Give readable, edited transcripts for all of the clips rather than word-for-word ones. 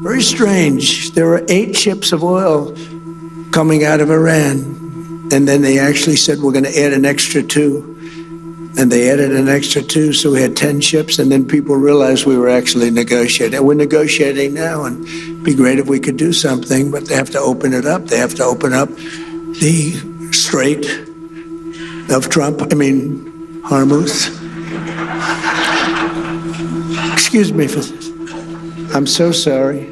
Very strange. There were 8 ships of oil coming out of Iran, and then they actually said, we're going to add an extra 2. And they added an extra 2, so we had 10 ships, and then people realized we were actually negotiating. And we're negotiating now, and it'd be great if we could do something, but they have to open it up. They have to open up the Strait of Hormuz. Excuse me for this. I'm so sorry.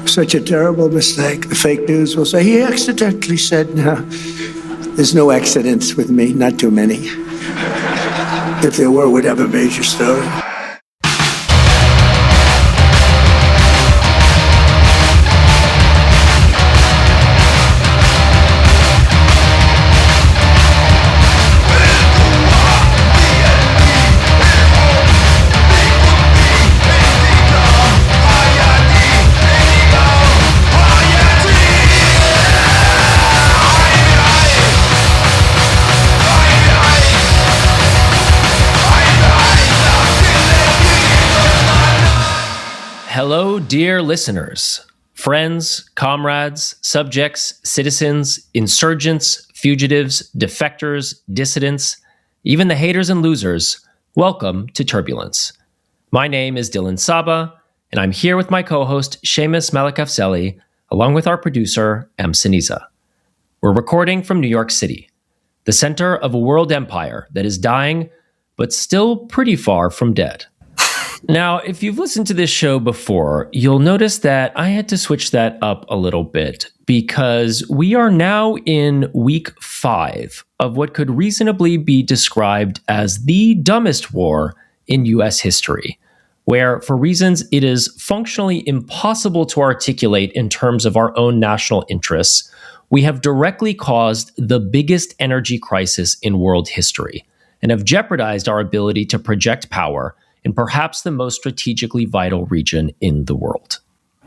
Such a terrible mistake. The fake news will say, he accidentally said, no. There's no accidents with me, not too many. If there were, we'd have a major story. Hello, dear listeners, friends, comrades, subjects, citizens, insurgents, fugitives, defectors, dissidents, even the haters and losers. Welcome to Turbulence. My name is Dylan Saba, and I'm here with my co-host, Seamus Malakafzeli, along with our producer, M. Siniza. We're recording from New York City, the center of a world empire that is dying, but still pretty far from dead. Now, if you've listened to this show before, you'll notice that I had to switch that up a little bit because we are now in week 5 of what could reasonably be described as the dumbest war in U.S. history, where, for reasons it is functionally impossible to articulate in terms of our own national interests, we have directly caused the biggest energy crisis in world history and have jeopardized our ability to project power in perhaps the most strategically vital region in the world.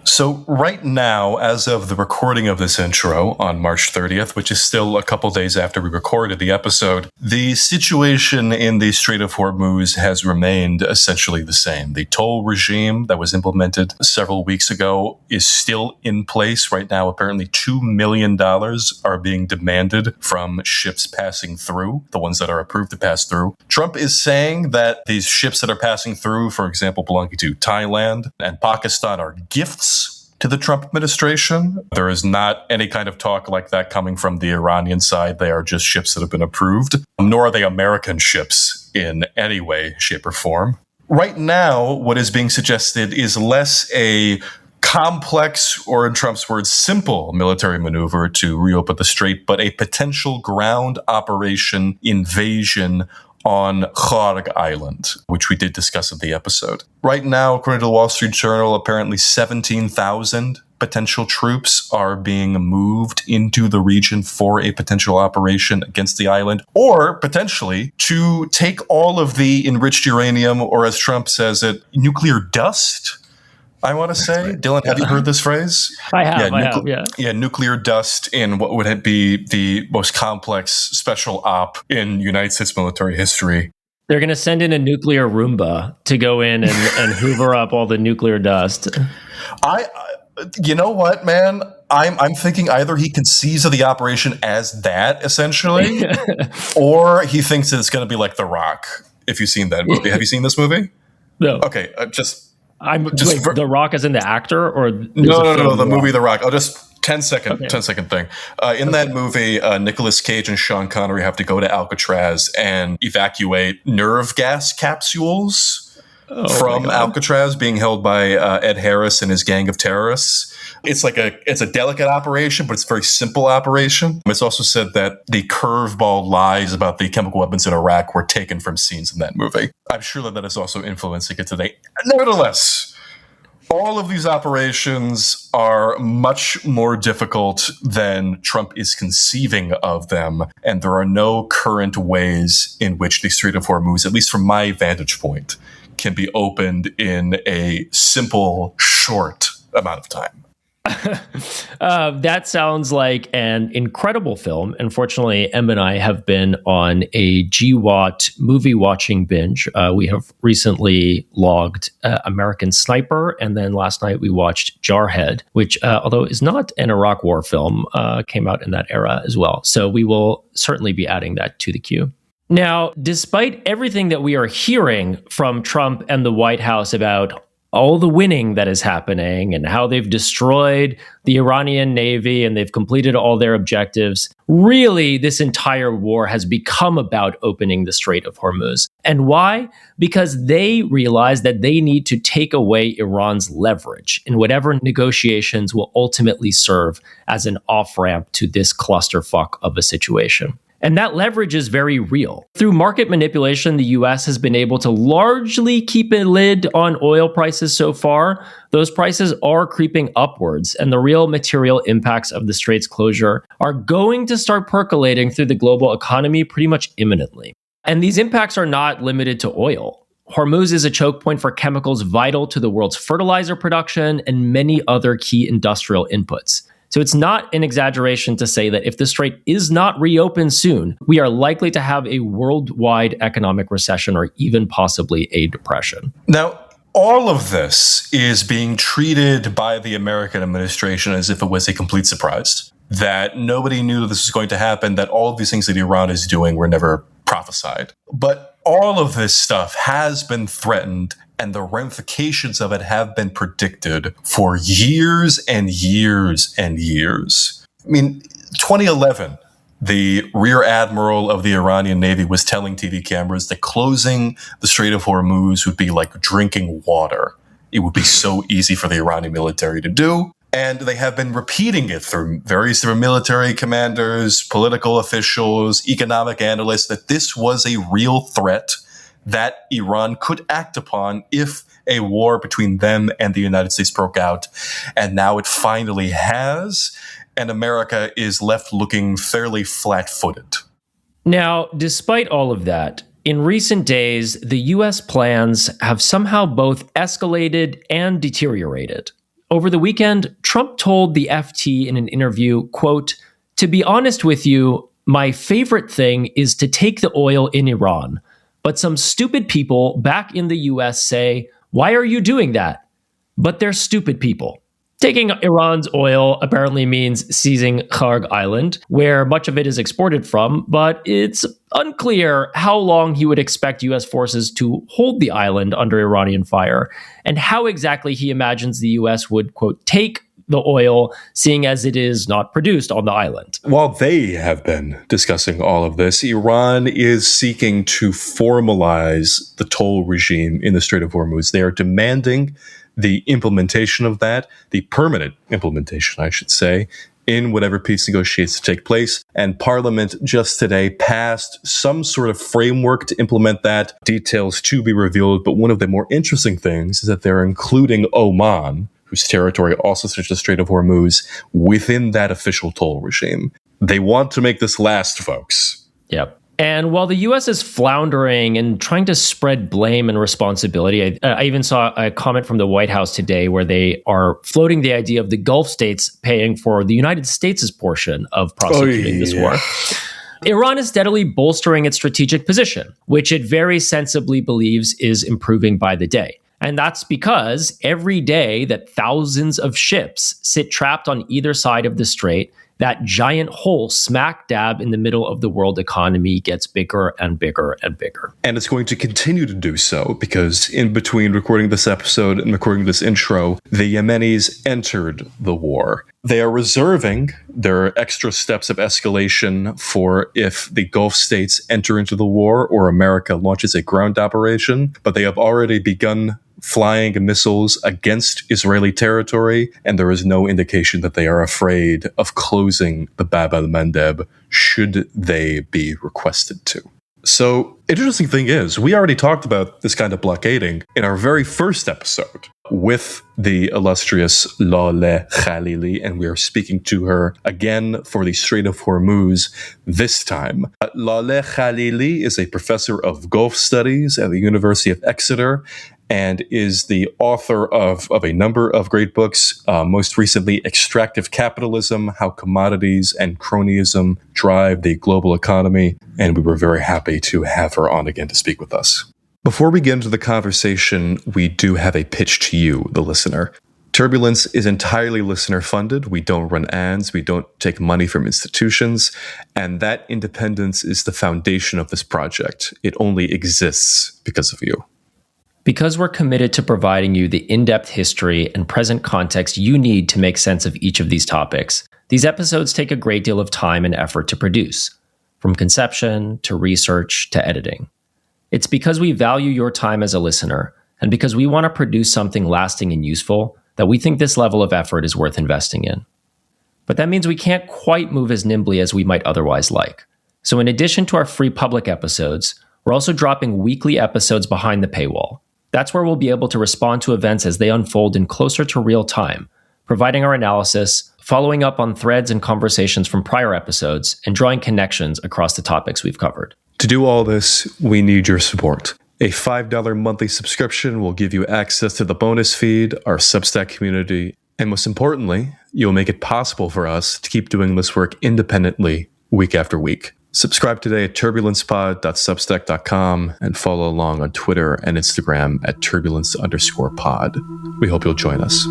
So right now, as of the recording of this intro on March 30th, which is still a couple days after we recorded the episode, the situation in the Strait of Hormuz has remained essentially the same. The toll regime that was implemented several weeks ago is still in place right now. Apparently $2 million are being demanded from ships passing through, the ones that are approved to pass through. Trump is saying that these ships that are passing through, for example, belonging to Thailand and Pakistan, are gifts to the Trump administration. There is not any kind of talk like that coming from the Iranian side. They are just ships that have been approved, nor are they American ships in any way, shape, or form. Right now, what is being suggested is less a complex, or in Trump's words, simple military maneuver to reopen the strait, but a potential ground operation invasion on Kharg Island, which we did discuss in the episode. Right now, according to the Wall Street Journal, apparently 17,000 potential troops are being moved into the region for a potential operation against the island, or potentially to take all of the enriched uranium, or as Trump says it, nuclear dust, I want to say. Right. Dylan, have you heard this phrase? I have. Yeah, nuclear dust in what would be the most complex special op in United States military history. They're going to send in a nuclear Roomba to go in and hoover up all the nuclear dust. You know what, man? I'm thinking either he conceives of the operation as that, essentially, or he thinks that it's going to be like The Rock, if you've seen that movie. Have you seen this movie? No. Okay, The Rock as in the actor, or no, the movie The Rock. I'll just 10-second thing. In that movie, Nicolas Cage and Sean Connery have to go to Alcatraz and evacuate nerve gas capsules from Alcatraz being held by Ed Harris and his gang of terrorists. It's a delicate operation, but it's a very simple operation. It's also said that the curveball lies about the chemical weapons in Iraq were taken from scenes in that movie. I'm sure that is also influencing it today. Nevertheless, all of these operations are much more difficult than Trump is conceiving of them, and there are no current ways in which the Strait of Hormuz, at least from my vantage point, can be opened in a simple, short amount of time. That sounds like an incredible film. Unfortunately, Em and I have been on a GWAT movie watching binge. We have recently logged American Sniper, and then last night we watched Jarhead, which, although is not an Iraq War film, came out in that era as well. So we will certainly be adding that to the queue. Now, despite everything that we are hearing from Trump and the White House about all the winning that is happening and how they've destroyed the Iranian Navy and they've completed all their objectives, really, this entire war has become about opening the Strait of Hormuz. And why? Because they realize that they need to take away Iran's leverage in whatever negotiations will ultimately serve as an off-ramp to this clusterfuck of a situation. And that leverage is very real. Through market manipulation, the US has been able to largely keep a lid on oil prices so far. Those prices are creeping upwards, and the real material impacts of the Strait's closure are going to start percolating through the global economy pretty much imminently. And these impacts are not limited to oil. Hormuz is a choke point for chemicals vital to the world's fertilizer production and many other key industrial inputs. So it's not an exaggeration to say that if the Strait is not reopened soon, we are likely to have a worldwide economic recession or even possibly a depression. Now, all of this is being treated by the American administration as if it was a complete surprise, that nobody knew that this was going to happen, that all of these things that Iran is doing were never prophesied. But all of this stuff has been threatened, and the ramifications of it have been predicted for years and years and years. I mean, 2011, the rear admiral of the Iranian Navy was telling TV cameras that closing the Strait of Hormuz would be like drinking water. It would be so easy for the Iranian military to do. And they have been repeating it through various different military commanders, political officials, economic analysts, that this was a real threat that Iran could act upon if a war between them and the United States broke out. And now it finally has, and America is left looking fairly flat-footed. Now, despite all of that, in recent days, the US plans have somehow both escalated and deteriorated. Over the weekend, Trump told the FT in an interview, quote, "To be honest with you, my favorite thing is to take the oil in Iran. But some stupid people back in the US say, why are you doing that? But they're stupid people." Taking Iran's oil apparently means seizing Kharg Island, where much of it is exported from, but it's unclear how long he would expect US forces to hold the island under Iranian fire, and how exactly he imagines the US would, quote, take the oil, seeing as it is not produced on the island. While they have been discussing all of this, Iran is seeking to formalize the toll regime in the Strait of Hormuz. They are demanding the implementation of that, the permanent implementation, I should say, in whatever peace negotiations take place. And Parliament just today passed some sort of framework to implement that. Details to be revealed. But one of the more interesting things is that they're including Oman, whose territory also sits the Strait of Hormuz, within that official toll regime. They want to make this last, folks. Yep. And while the U.S. is floundering and trying to spread blame and responsibility, I even saw a comment from the White House today where they are floating the idea of the Gulf states paying for the United States' portion of prosecuting this war. Iran is steadily bolstering its strategic position, which it very sensibly believes is improving by the day. And that's because every day that thousands of ships sit trapped on either side of the strait, that giant hole smack dab in the middle of the world economy gets bigger and bigger and bigger. And it's going to continue to do so because in between recording this episode and recording this intro, the Yemenis entered the war. They are reserving their extra steps of escalation for if the Gulf states enter into the war or America launches a ground operation, but they have already begun flying missiles against Israeli territory, and there is no indication that they are afraid of closing the Bab al-Mandeb should they be requested to. So, interesting thing is, we already talked about this kind of blockading in our very first episode with the illustrious Laleh Khalili, and we are speaking to her again for the Strait of Hormuz this time. Laleh Khalili is a professor of Gulf Studies at the University of Exeter, and is the author of a number of great books, most recently Extractive Capitalism, How Commodities and Cronyism Drive the Global Economy. And we were very happy to have her on again to speak with us. Before we get into the conversation, we do have a pitch to you, the listener. Turbulence is entirely listener-funded. We don't run ads. We don't take money from institutions. And that independence is the foundation of this project. It only exists because of you. Because we're committed to providing you the in-depth history and present context you need to make sense of each of these topics, these episodes take a great deal of time and effort to produce, from conception to research to editing. It's because we value your time as a listener, and because we want to produce something lasting and useful, that we think this level of effort is worth investing in. But that means we can't quite move as nimbly as we might otherwise like. So in addition to our free public episodes, we're also dropping weekly episodes behind the paywall. That's where we'll be able to respond to events as they unfold in closer to real time, providing our analysis, following up on threads and conversations from prior episodes, and drawing connections across the topics we've covered. To do all this, we need your support. A $5 monthly subscription will give you access to the bonus feed, our Substack community, and most importantly, you'll make it possible for us to keep doing this work independently week after week. Subscribe today at turbulencepod.substack.com and follow along on Twitter and Instagram at turbulence_pod. We hope you'll join us.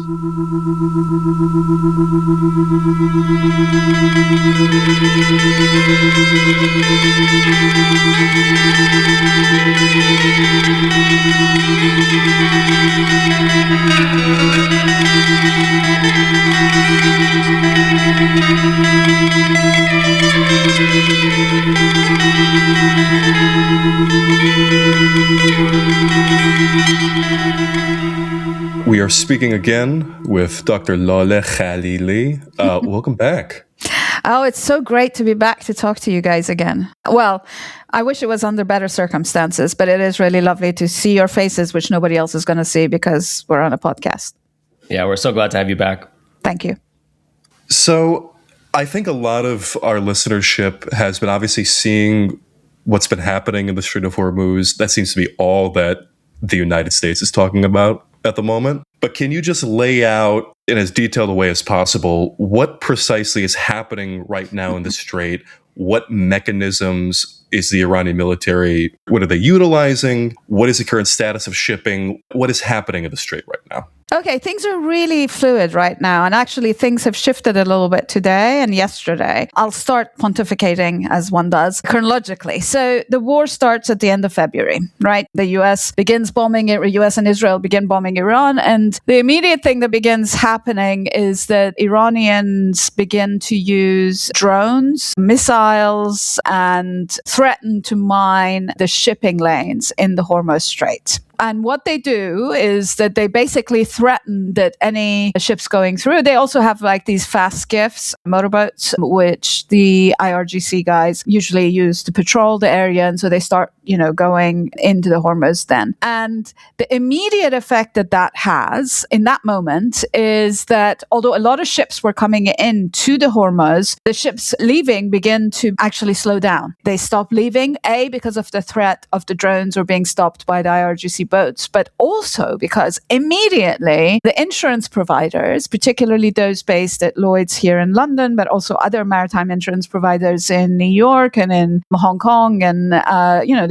We are speaking again with Dr. Laleh Khalili. Welcome back. Oh, it's so great to be back to talk to you guys again. Well, I wish it was under better circumstances, but it is really lovely to see your faces, which nobody else is going to see because we're on a podcast. Yeah, we're so glad to have you back. Thank you. So I think a lot of our listenership has been obviously seeing what's been happening in the Strait of Hormuz. That seems to be all that the United States is talking about at the moment. But can you just lay out in as detailed a way as possible what precisely is happening right now in the Strait? What mechanisms is the Iranian military? What are they utilizing? What is the current status of shipping? What is happening in the Strait right now? Okay, things are really fluid right now. And actually, things have shifted a little bit today and yesterday. I'll start pontificating as one does chronologically. So the war starts at the end of February, right? The US and Israel begin bombing Iran. And the immediate thing that begins happening is that Iranians begin to use drones, missiles, and threaten to mine the shipping lanes in the Hormuz Strait. And what they do is that they basically threaten that any ships going through, they also have like these fast skiffs, motorboats, which the IRGC guys usually use to patrol the area. And so they start, going into the Hormuz then. And the immediate effect that that has in that moment is that although a lot of ships were coming in to the Hormuz, the ships leaving begin to actually slow down. They stop leaving, A, because of the threat of the drones or being stopped by the IRGC boats, but also because immediately the insurance providers, particularly those based at Lloyd's here in London, but also other maritime insurance providers in New York and in Hong Kong and,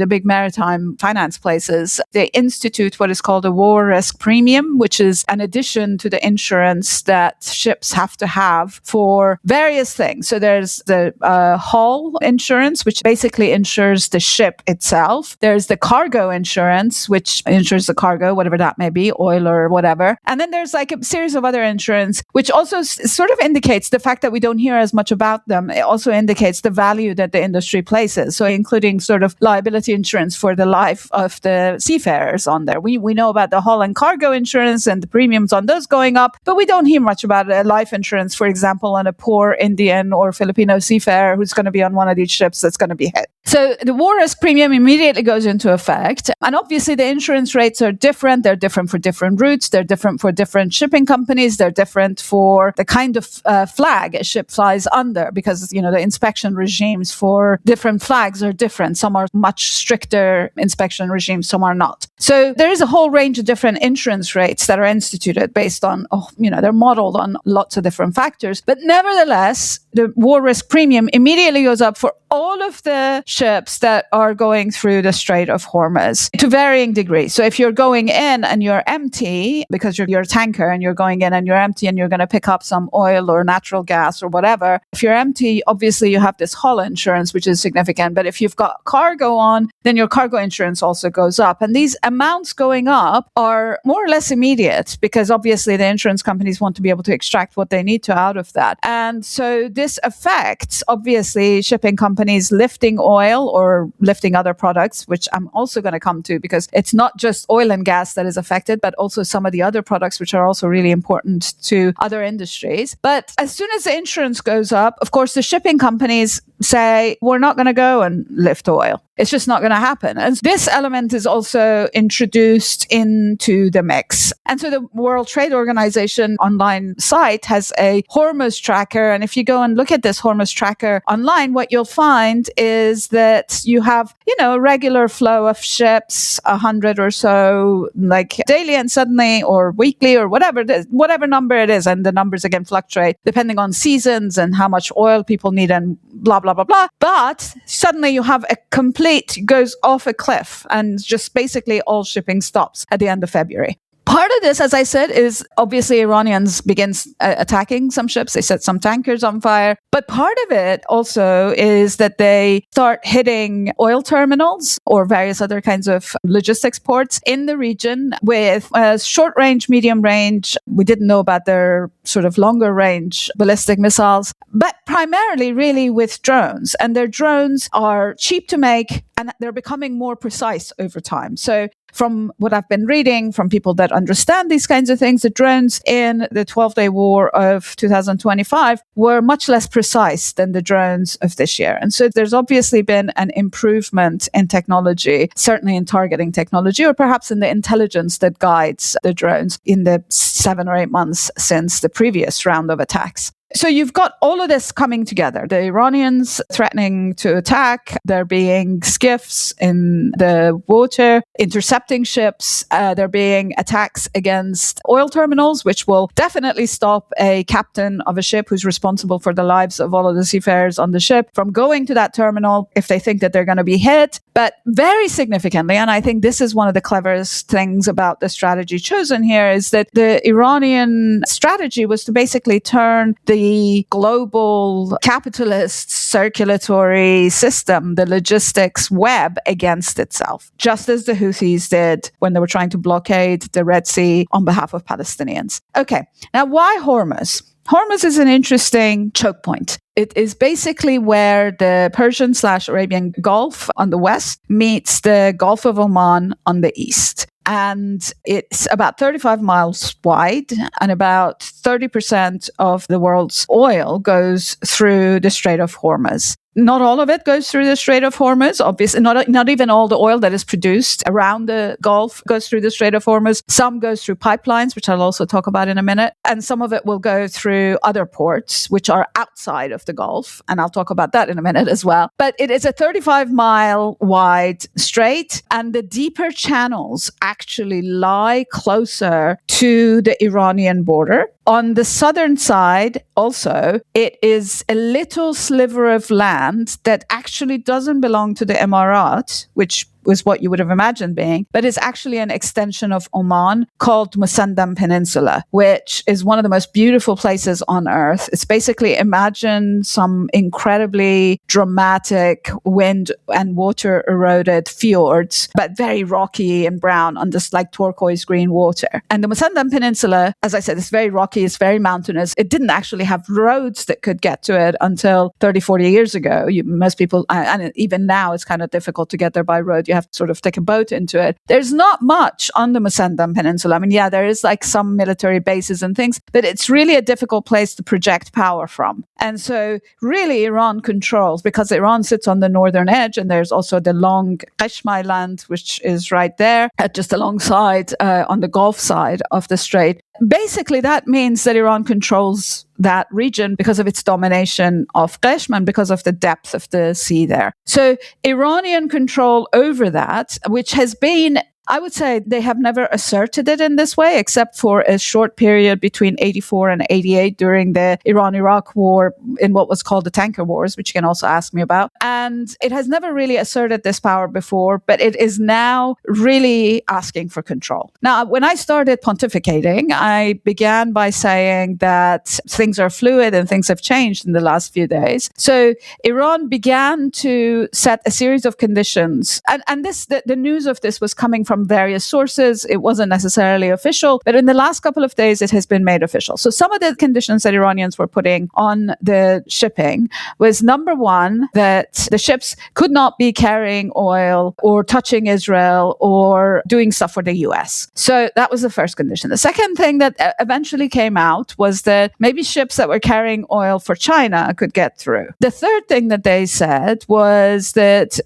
the big maritime finance places, they institute what is called a war risk premium, which is an addition to the insurance that ships have to have for various things. So there's the hull insurance, which basically insures the ship itself. There's the cargo insurance, which insures the cargo, whatever that may be, oil or whatever. And then there's like a series of other insurance, which also sort of indicates the fact that we don't hear as much about them. It also indicates the value that the industry places. So including sort of liability insurance for the life of the seafarers on there. We know about the hull and cargo insurance and the premiums on those going up, but we don't hear much about life insurance, for example, on a poor Indian or Filipino seafarer who's going to be on one of these ships that's going to be hit. So the war risk premium immediately goes into effect. And obviously the insurance rates are different. They're different for different routes. They're different for different shipping companies. They're different for the kind of flag a ship flies under because, the inspection regimes for different flags are different. Some are much stricter inspection regimes, some are not. So there is a whole range of different insurance rates that are instituted based on, they're modeled on lots of different factors. But nevertheless, the war risk premium immediately goes up for all of the ships that are going through the Strait of Hormuz to varying degrees. So if you're going in and you're empty, because you're a tanker and you're going in and you're empty and you're going to pick up some oil or natural gas or whatever, if you're empty, obviously you have this hull insurance, which is significant. But if you've got cargo on, then your cargo insurance also goes up. And these amounts going up are more or less immediate because obviously the insurance companies want to be able to extract what they need to out of that. And so this affects, obviously, shipping companies lifting oil or lifting other products, which I'm also going to come to because it's not just oil and gas that is affected, but also some of the other products which are also really important to other industries. But as soon as the insurance goes up, of course, the shipping companies say, we're not going to go and lift oil. It's just not going to happen. And this element is also introduced into the mix. And so the World Trade Organization online site has a Hormuz tracker. And if you go and look at this Hormuz tracker online, what you'll find is that you have, a regular flow of ships, 100 or so, like daily and suddenly or weekly or whatever it is, whatever number it is. And the numbers again fluctuate depending on seasons and how much oil people need and blah, blah, blah, blah. But suddenly you have a complete goes off a cliff and just basically all shipping stops at the end of February. Part of this, as I said, is obviously Iranians begins attacking some ships. They set some tankers on fire. But part of it also is that they start hitting oil terminals or various other kinds of logistics ports in the region with short range, medium range. We didn't know about their sort of longer range ballistic missiles, but primarily really with drones. And their drones are cheap to make and they're becoming more precise over time. So from what I've been reading from people that understand these kinds of things, the drones in the 12-day war of 2025 were much less precise than the drones of this year. And so there's obviously been an improvement in technology, certainly in targeting technology, or perhaps in the intelligence that guides the drones in the 7 or 8 months since the previous round of attacks. So you've got all of this coming together. The Iranians threatening to attack. There being skiffs in the water, intercepting ships. There being attacks against oil terminals, which will definitely stop a captain of a ship who's responsible for the lives of all of the seafarers on the ship from going to that terminal if they think that they're going to be hit. But very significantly, and I think this is one of the cleverest things about the strategy chosen here, is that the Iranian strategy was to basically turn the global capitalist circulatory system, the logistics web, against itself, just as the Houthis did when they were trying to blockade the Red Sea on behalf of Palestinians. Okay, now why Hormuz? Hormuz is an interesting choke point. It is basically where the Persian/Arabian Gulf on the west meets the Gulf of Oman on the east. And it's about 35 miles wide, and about 30% of the world's oil goes through the Strait of Hormuz. Not all of it goes through the Strait of Hormuz. Obviously, not even all the oil that is produced around the Gulf goes through the Strait of Hormuz. Some goes through pipelines, which I'll also talk about in a minute. And some of it will go through other ports, which are outside of the Gulf. And I'll talk about that in a minute as well. But it is a 35-mile wide strait, and the deeper channels actually lie closer to the Iranian border. On the southern side, also, it is a little sliver of land that actually doesn't belong to the Emirat, which was what you would have imagined being, but is actually an extension of Oman called Musandam Peninsula, which is one of the most beautiful places on earth. It's basically, imagine some incredibly dramatic wind and water eroded fjords, but very rocky and brown on this like turquoise green water. And the Musandam Peninsula, as I said, is very rocky, it's very mountainous. It didn't actually have roads that could get to it until 30, 40 years ago. Most people, and even now, it's kind of difficult to get there by road. You have to sort of take a boat into it. There's not much on the Musandam Peninsula. I mean, yeah, there is like some military bases and things, but it's really a difficult place to project power from. And so really Iran controls, because Iran sits on the northern edge, and there's also the long Qeshm Island, which is right there, just alongside on the Gulf side of the strait. Basically, that means that Iran controls that region because of its domination of Qeshm and because of the depth of the sea there. So Iranian control over that, which has been I would say they have never asserted it in this way, except for a short period between 84 and 88 during the Iran-Iraq war in what was called the tanker wars, which you can also ask me about. And it has never really asserted this power before, but it is now really asking for control. Now, when I started pontificating, I began by saying that things are fluid and things have changed in the last few days. So Iran began to set a series of conditions. And the news of this was coming from various sources. It wasn't necessarily official, but in the last couple of days, it has been made official. So some of the conditions that Iranians were putting on the shipping was, number one, that the ships could not be carrying oil or touching Israel or doing stuff for the US. So that was the first condition. The second thing that eventually came out was that maybe ships that were carrying oil for China could get through. The third thing that they said was that,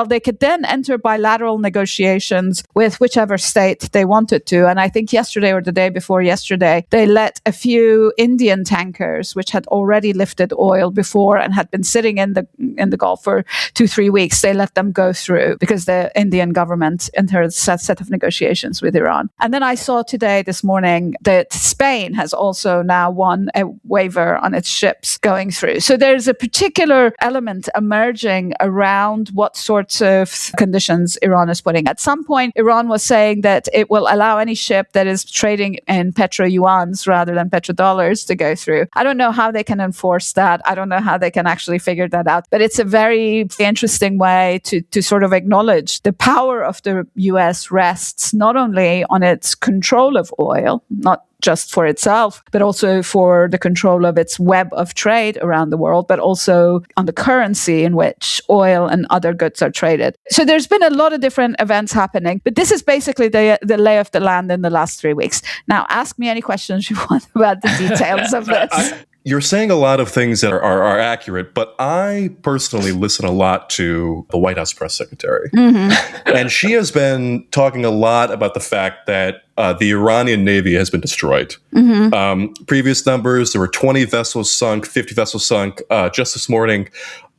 they could then enter bilateral negotiations with whichever state they wanted to. And I think yesterday or the day before yesterday, they let a few Indian tankers, which had already lifted oil before and had been sitting in the Gulf for 2-3 weeks, they let them go through because the Indian government entered a set of negotiations with Iran. And then I saw this morning, that Spain has also now won a waiver on its ships going through. So there's a particular element emerging around what sorts of conditions Iran is putting. At some point, Iran was saying that it will allow any ship that is trading in petro-yuans rather than petrodollars to go through. I don't know how they can enforce that. I don't know how they can actually figure that out. But it's a very interesting way to sort of acknowledge the power of the US rests not only on its control of oil, not just for itself, but also for the control of its web of trade around the world, but also on the currency in which oil and other goods are traded. So there's been a lot of different events happening, but this is basically the lay of the land in the last 3 weeks. Now, ask me any questions you want about the details of this. You're saying a lot of things that are accurate, but I personally listen a lot to the White House press secretary. Mm-hmm. And she has been talking a lot about the fact that the Iranian Navy has been destroyed. Mm-hmm. Previous numbers, there were 20 vessels sunk, 50 vessels sunk. Just this morning,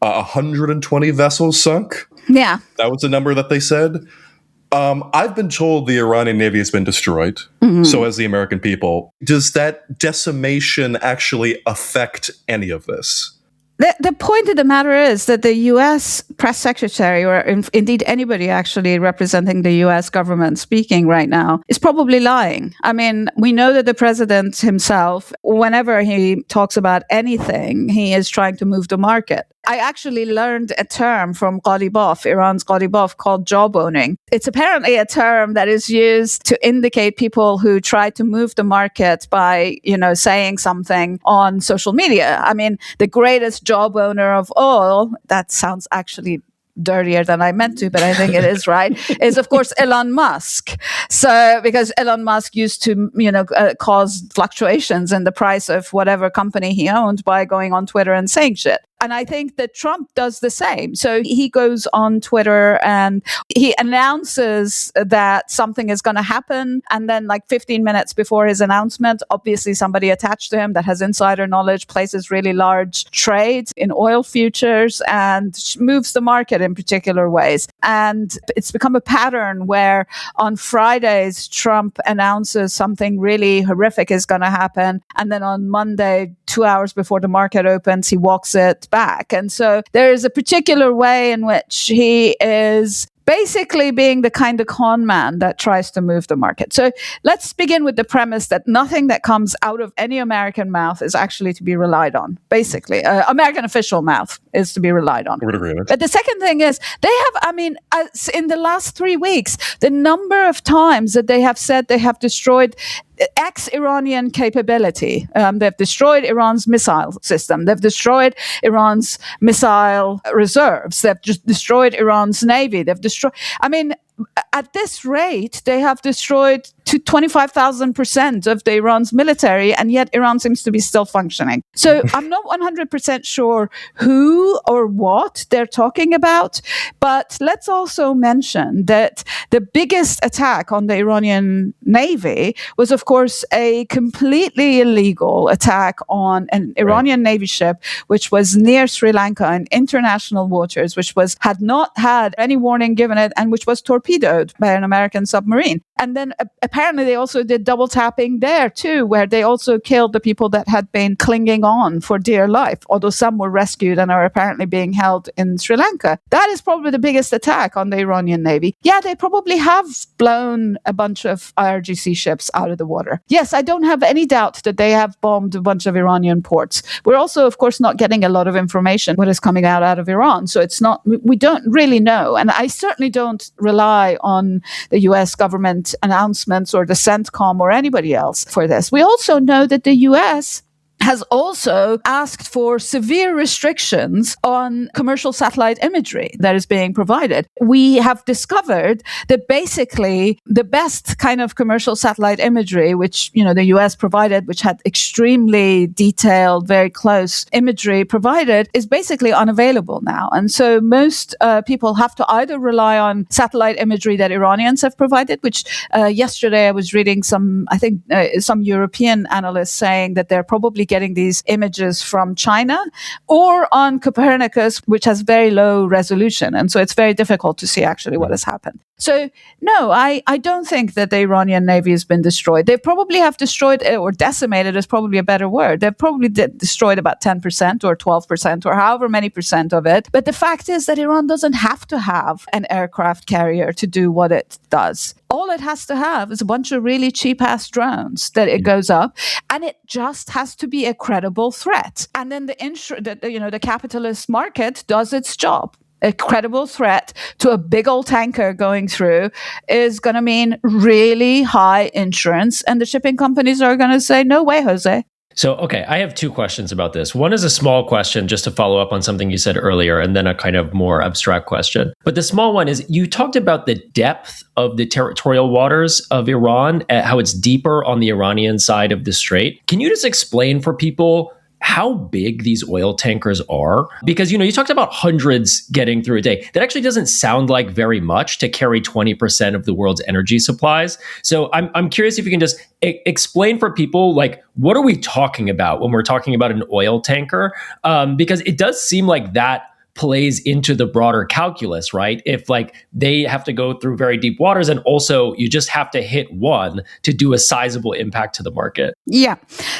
120 vessels sunk. Yeah. That was the number that they said. I've been told the Iranian Navy has been destroyed. Mm-hmm. So has the American people. Does that decimation actually affect any of this? The point of the matter is that the U.S. press secretary, or indeed anybody actually representing the U.S. government speaking right now, is probably lying. I mean, we know that the president himself, whenever he talks about anything, he is trying to move the market. I actually learned a term from Ghalibaf, Iran's Ghalibaf, called jawboning. It's apparently a term that is used to indicate people who try to move the market by, saying something on social media. I mean, the greatest jawboner of all, that sounds actually dirtier than I meant to, but I think it is right, is of course Elon Musk. So because Elon Musk used to, cause fluctuations in the price of whatever company he owned by going on Twitter and saying shit. And I think that Trump does the same. So he goes on Twitter and he announces that something is going to happen. And then 15 minutes before his announcement, obviously somebody attached to him that has insider knowledge places really large trades in oil futures and moves the market in particular ways. And it's become a pattern where on Fridays, Trump announces something really horrific is going to happen. And then on Monday, 2 hours before the market opens, he walks it back. And so there is a particular way in which he is basically being the kind of con man that tries to move the market. So let's begin with the premise that nothing that comes out of any American mouth is actually to be relied on. Basically, American official mouth is to be relied on. I would agree with that. But the second thing is in the last 3 weeks, the number of times that they have said they have destroyed ex-Iranian capability. They've destroyed Iran's missile system. They've destroyed Iran's missile reserves. They've just destroyed Iran's navy. They've destroyed... at this rate, they have destroyed to 25,000% of the Iran's military, and yet Iran seems to be still functioning. So I'm not 100% sure who or what they're talking about, but let's also mention that the biggest attack on the Iranian navy was, of course, a completely illegal attack on an Iranian navy ship, which was near Sri Lanka in international waters, which had not had any warning given it, and which was torpedoed torpedoed by an American submarine. And then apparently they also did double tapping there too, where they also killed the people that had been clinging on for dear life, although some were rescued and are apparently being held in Sri Lanka. That is probably the biggest attack on the Iranian Navy. Yeah, they probably have blown a bunch of IRGC ships out of the water. Yes, I don't have any doubt that they have bombed a bunch of Iranian ports. We're also, of course, not getting a lot of information what is coming out of Iran. So it's not, we don't really know. And I certainly don't rely on the US government announcements or the CENTCOM or anybody else for this. We also know that the US has also asked for severe restrictions on commercial satellite imagery that is being provided. We have discovered that basically the best kind of commercial satellite imagery, which, the US provided, which had extremely detailed, very close imagery provided, is basically unavailable now. And so most people have to either rely on satellite imagery that Iranians have provided, which yesterday I was reading some European analysts saying that they're probably getting these images from China, or on Copernicus, which has very low resolution. And so it's very difficult to see actually what has happened. So no, I don't think that the Iranian Navy has been destroyed. They probably have destroyed, or decimated is probably a better word. They've probably destroyed about 10% or 12% or however many percent of it. But the fact is that Iran doesn't have to have an aircraft carrier to do what it does. All it has to have is a bunch of really cheap-ass drones that it goes up, and it just has to be a credible threat. And then the capitalist market does its job. A credible threat to a big old tanker going through is going to mean really high insurance, and the shipping companies are going to say, no way, Jose. So, okay, I have two questions about this. One is a small question just to follow up on something you said earlier, and then a kind of more abstract question. But the small one is, you talked about the depth of the territorial waters of Iran, how it's deeper on the Iranian side of the strait. Can you just explain for people how big these oil tankers are? Because, you talked about hundreds getting through a day. That actually doesn't sound like very much to carry 20% of the world's energy supplies. So I'm curious if you can just explain for people, like, what are we talking about when we're talking about an oil tanker? Because it does seem like that plays into the broader calculus, right? If they have to go through very deep waters, and also you just have to hit one to do a sizable impact to the market. Yeah.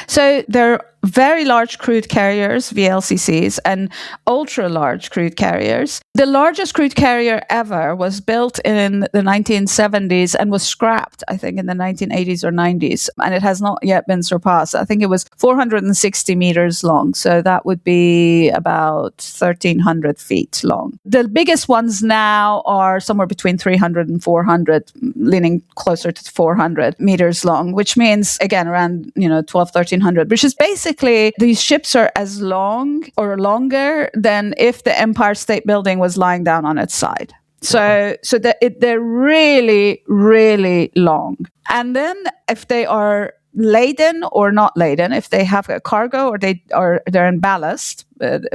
So there are very large crude carriers, VLCCs, and ultra large crude carriers. The largest crude carrier ever was built in the 1970s and was scrapped, I think, in the 1980s or 90s. And it has not yet been surpassed. I think it was 460 meters long. So that would be about 1,300 feet long. The biggest ones now are somewhere between 300 and 400, leaning closer to 400 meters long, which means, again, around 12, 1,300, which is basically these ships are as long or longer than if the Empire State Building was lying down on its side. So they're really, really long. And then if they are laden or not laden, if they have a cargo or they're in ballast,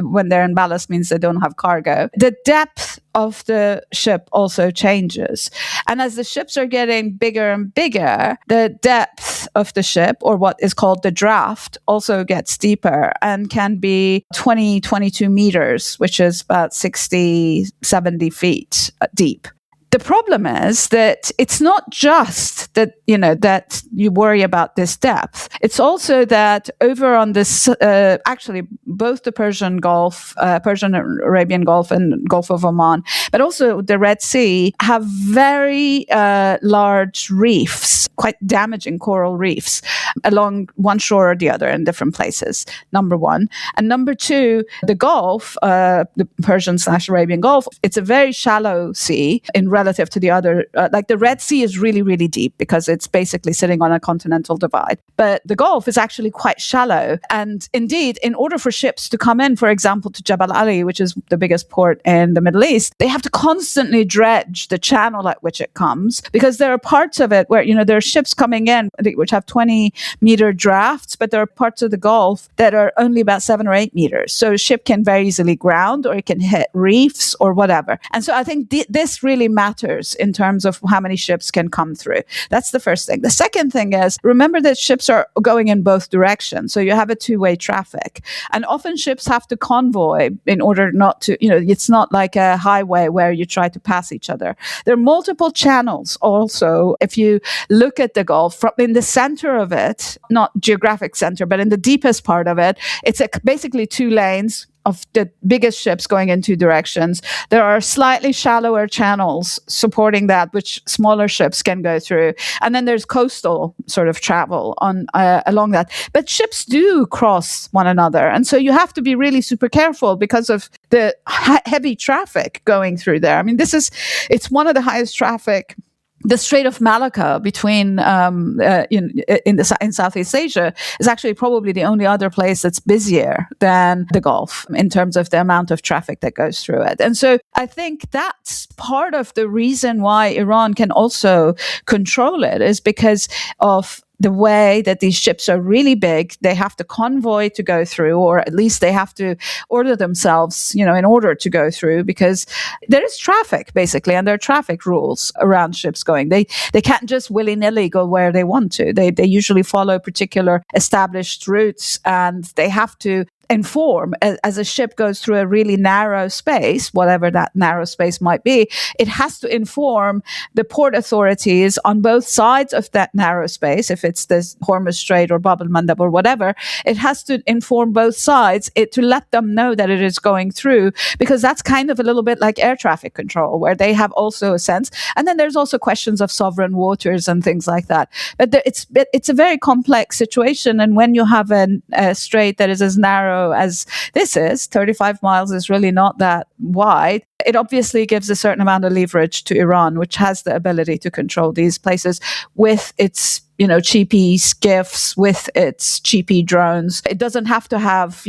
when they're in ballast means they don't have cargo, the depth of the ship also changes. And as the ships are getting bigger and bigger, the depth of the ship, or what is called the draft, also gets deeper and can be 20, 22 meters, which is about 60, 70 feet deep. The problem is that it's not just that, that you worry about this depth. It's also that over on this, actually both the Persian Arabian Gulf and Gulf of Oman, but also the Red Sea have very large reefs, quite damaging coral reefs along one shore or the other in different places, number one. And number two, the Gulf, the Persian/Arabian Gulf, it's a very shallow sea in relative to the other, like the Red Sea is really, really deep because it's basically sitting on a continental divide. But the Gulf is actually quite shallow. And indeed, in order for ships to come in, for example, to Jebel Ali, which is the biggest port in the Middle East, they have to constantly dredge the channel at which it comes, because there are parts of it where, there are ships coming in which have 20-meter drafts, but there are parts of the Gulf that are only about 7 or 8 meters. So a ship can very easily ground, or it can hit reefs or whatever. And so I think this really matters matters in terms of how many ships can come through. That's the first thing. The second thing is, remember that ships are going in both directions. So you have a two-way traffic. And often ships have to convoy in order not to, it's not like a highway where you try to pass each other. There are multiple channels also. If you look at the Gulf, in the center of it, not geographic center, but in the deepest part of it, it's basically two lanes of the biggest ships going in two directions. There are slightly shallower channels supporting that, which smaller ships can go through. And then there's coastal sort of travel on along that. But ships do cross one another. And so you have to be really super careful because of the heavy traffic going through there. I mean, it's one of the highest traffic. The Strait of Malacca between in Southeast Asia is actually probably the only other place that's busier than the Gulf in terms of the amount of traffic that goes through it. And so I think that's part of the reason why Iran can also control it, is because of the way that these ships are really big. They have to convoy to go through, or at least they have to order themselves, in order to go through, because there is traffic basically, and there are traffic rules around ships going. They can't just willy-nilly go where they want to. They usually follow particular established routes, and they have to inform as a ship goes through a really narrow space, whatever that narrow space might be. It has to inform the port authorities on both sides of that narrow space. If it's the Hormuz Strait or Bab al-Mandab or whatever, it has to inform both sides to let them know that it is going through, because that's kind of a little bit like air traffic control, where they have also a sense. And then there's also questions of sovereign waters and things like that. But it's a very complex situation. And when you have a strait that is as narrow as this is, 35 miles is really not that wide. It obviously gives a certain amount of leverage to Iran, which has the ability to control these places with its cheapy skiffs, with its cheapy drones. It doesn't have to have,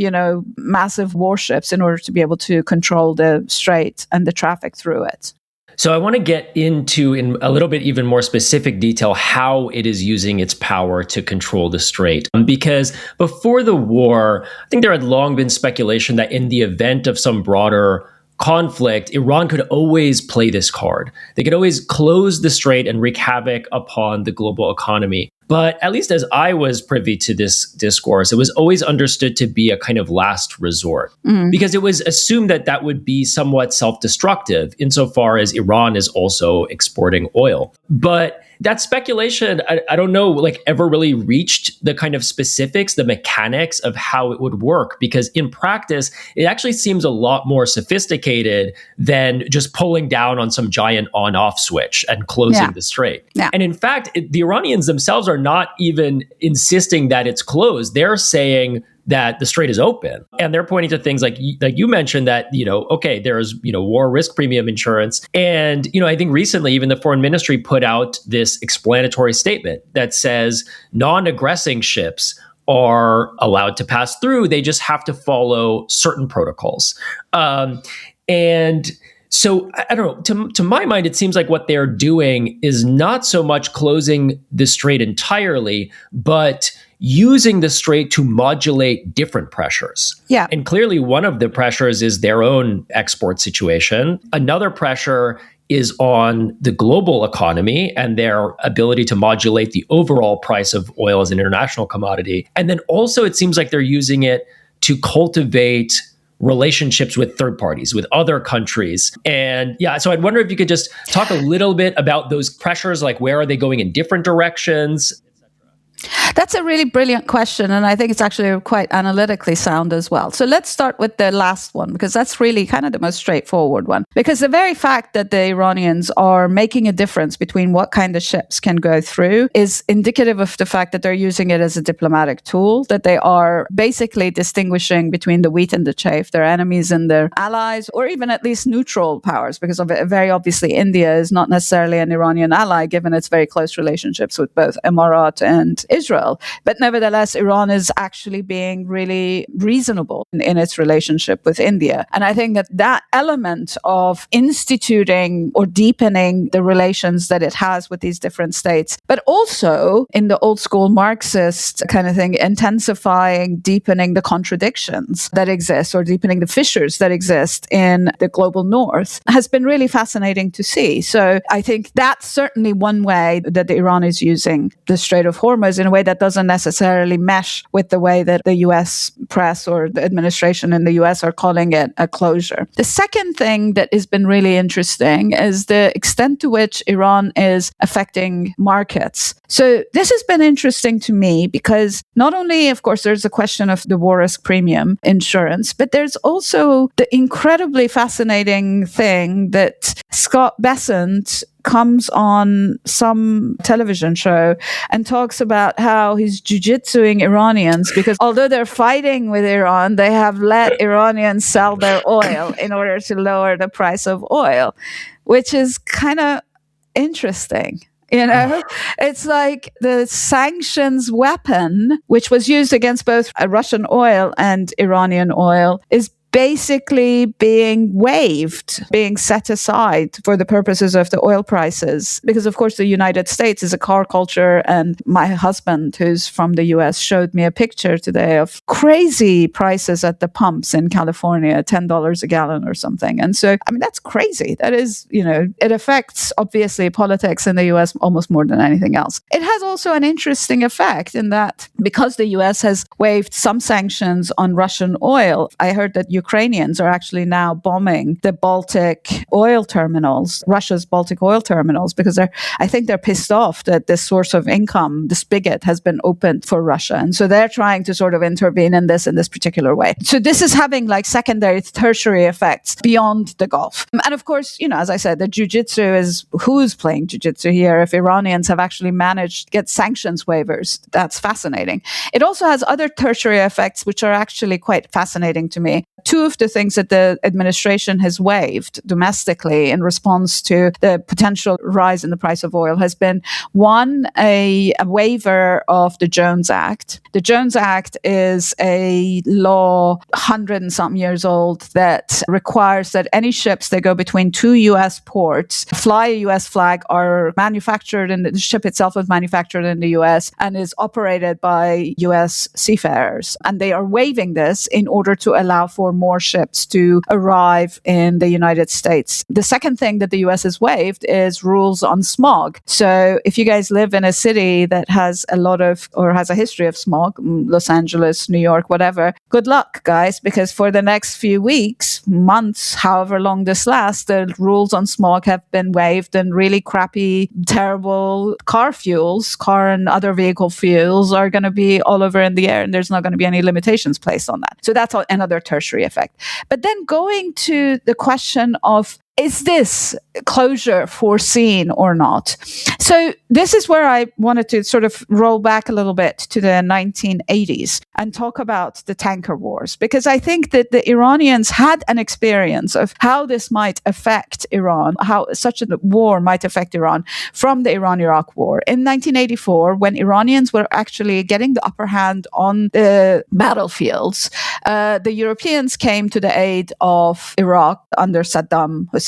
massive warships in order to be able to control the strait and the traffic through it. So I want to get into, in a little bit even more specific detail, how it is using its power to control the strait. Because before the war, I think there had long been speculation that in the event of some broader conflict, Iran could always play this card. They could always close the strait and wreak havoc upon the global economy. But at least as I was privy to this discourse, it was always understood to be a kind of last resort, because it was assumed that that would be somewhat self-destructive insofar as Iran is also exporting oil. But that speculation, I don't know, ever really reached the kind of specifics, the mechanics of how it would work, because in practice, it actually seems a lot more sophisticated than just pulling down on some giant on-off switch and closing the strait. Yeah. And in fact, the Iranians themselves are not even insisting that it's closed. They're saying that the strait is open. And they're pointing to things like you mentioned that, okay, there's, war risk premium insurance. And, I think recently even the foreign ministry put out this explanatory statement that says non-aggressing ships are allowed to pass through. They just have to follow certain protocols. And so, I don't know, to my mind, it seems like what they're doing is not so much closing the strait entirely, but using the strait to modulate different pressures. Yeah. And clearly one of the pressures is their own export situation. Another pressure is on the global economy and their ability to modulate the overall price of oil as an international commodity. And then also it seems like they're using it to cultivate relationships with third parties, with other countries. And so I'd wonder if you could just talk a little bit about those pressures, like where are they going in different directions? That's a really brilliant question, and I think it's actually quite analytically sound as well. So let's start with the last one, because that's really kind of the most straightforward one. Because the very fact that the Iranians are making a difference between what kind of ships can go through is indicative of the fact that they're using it as a diplomatic tool, that they are basically distinguishing between the wheat and the chaff, their enemies and their allies, or even at least neutral powers, because very obviously India is not necessarily an Iranian ally, given its very close relationships with both Emirat and Israel. But nevertheless, Iran is actually being really reasonable in its relationship with India. And I think that that element of instituting or deepening the relations that it has with these different states, but also in the old school Marxist kind of thing, intensifying, deepening the contradictions that exist or deepening the fissures that exist in the global north, has been really fascinating to see. So I think that's certainly one way that Iran is using the Strait of Hormuz in a way that doesn't necessarily mesh with the way that the US press or the administration in the US are calling it a closure. The second thing that has been really interesting is the extent to which Iran is affecting markets. So this has been interesting to me because not only, of course, there's a question of the war risk premium insurance, but there's also the incredibly fascinating thing that Scott Bessent comes on some television show and talks about how he's jujitsuing Iranians because although they're fighting with Iran, they have let Iranians sell their oil in order to lower the price of oil, which is kind of interesting. You know, it's like the sanctions weapon, which was used against both Russian oil and Iranian oil, is basically being waived, being set aside for the purposes of the oil prices. Because, of course, the United States is a car culture. And my husband, who's from the US, showed me a picture today of crazy prices at the pumps in California, $10 a gallon or something. And so, I mean, that's crazy. That is, you know, it affects, obviously, politics in the US almost more than anything else. It has also an interesting effect in that because the US has waived some sanctions on Russian oil, I heard that Ukrainians are actually now bombing the Baltic oil terminals, Russia's Baltic oil terminals, because I think they're pissed off that this source of income, the spigot, has been opened for Russia. And so they're trying to sort of intervene in this particular way. So this is having like secondary, tertiary effects beyond the Gulf. And of course, you know, as I said, the jiu-jitsu is who's playing jiu-jitsu here. If Iranians have actually managed to get sanctions waivers, that's fascinating. It also has other tertiary effects, which are actually quite fascinating to me. Two of the things that the administration has waived domestically in response to the potential rise in the price of oil has been, one, a waiver of the Jones Act. The Jones Act is a law 100 and something years old that requires that any ships that go between two U.S. ports fly a U.S. flag, are manufactured, and the ship itself is manufactured in the U.S. and is operated by U.S. seafarers. And they are waiving this in order to allow for more ships to arrive in the United States. The second thing that the US has waived is rules on smog. So if you guys live in a city that has a lot of, or has a history of smog, Los Angeles, New York, whatever, good luck, guys, because for the next few weeks, months, however long this lasts, the rules on smog have been waived, and really crappy, terrible car and other vehicle fuels are going to be all over in the air, and there's not going to be any limitations placed on that. So that's another tertiary effect. But then going to the question of, is this closure foreseen or not? So this is where I wanted to sort of roll back a little bit to the 1980s and talk about the tanker wars, because I think that the Iranians had an experience of how this might affect Iran, how such a war might affect Iran from the Iran-Iraq war. In 1984, when Iranians were actually getting the upper hand on the battlefields, the Europeans came to the aid of Iraq under Saddam Hussein,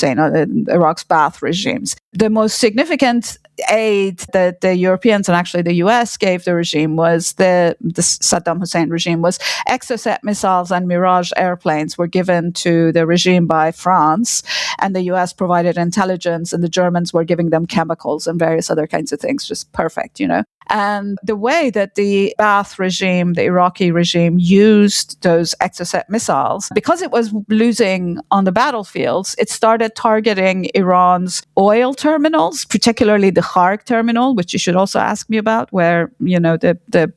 Iraq's Ba'ath regimes. The most significant aid that the Europeans and actually the US gave the regime was the Saddam Hussein regime was Exocet missiles and Mirage airplanes were given to the regime by France, and the US provided intelligence, and the Germans were giving them chemicals and various other kinds of things. Just perfect, you know. And the way that the Ba'ath regime, the Iraqi regime, used those Exocet missiles, because it was losing on the battlefields, it started targeting Iran's oil terminals, particularly the Khark terminal, which you should also ask me about, where, you know, the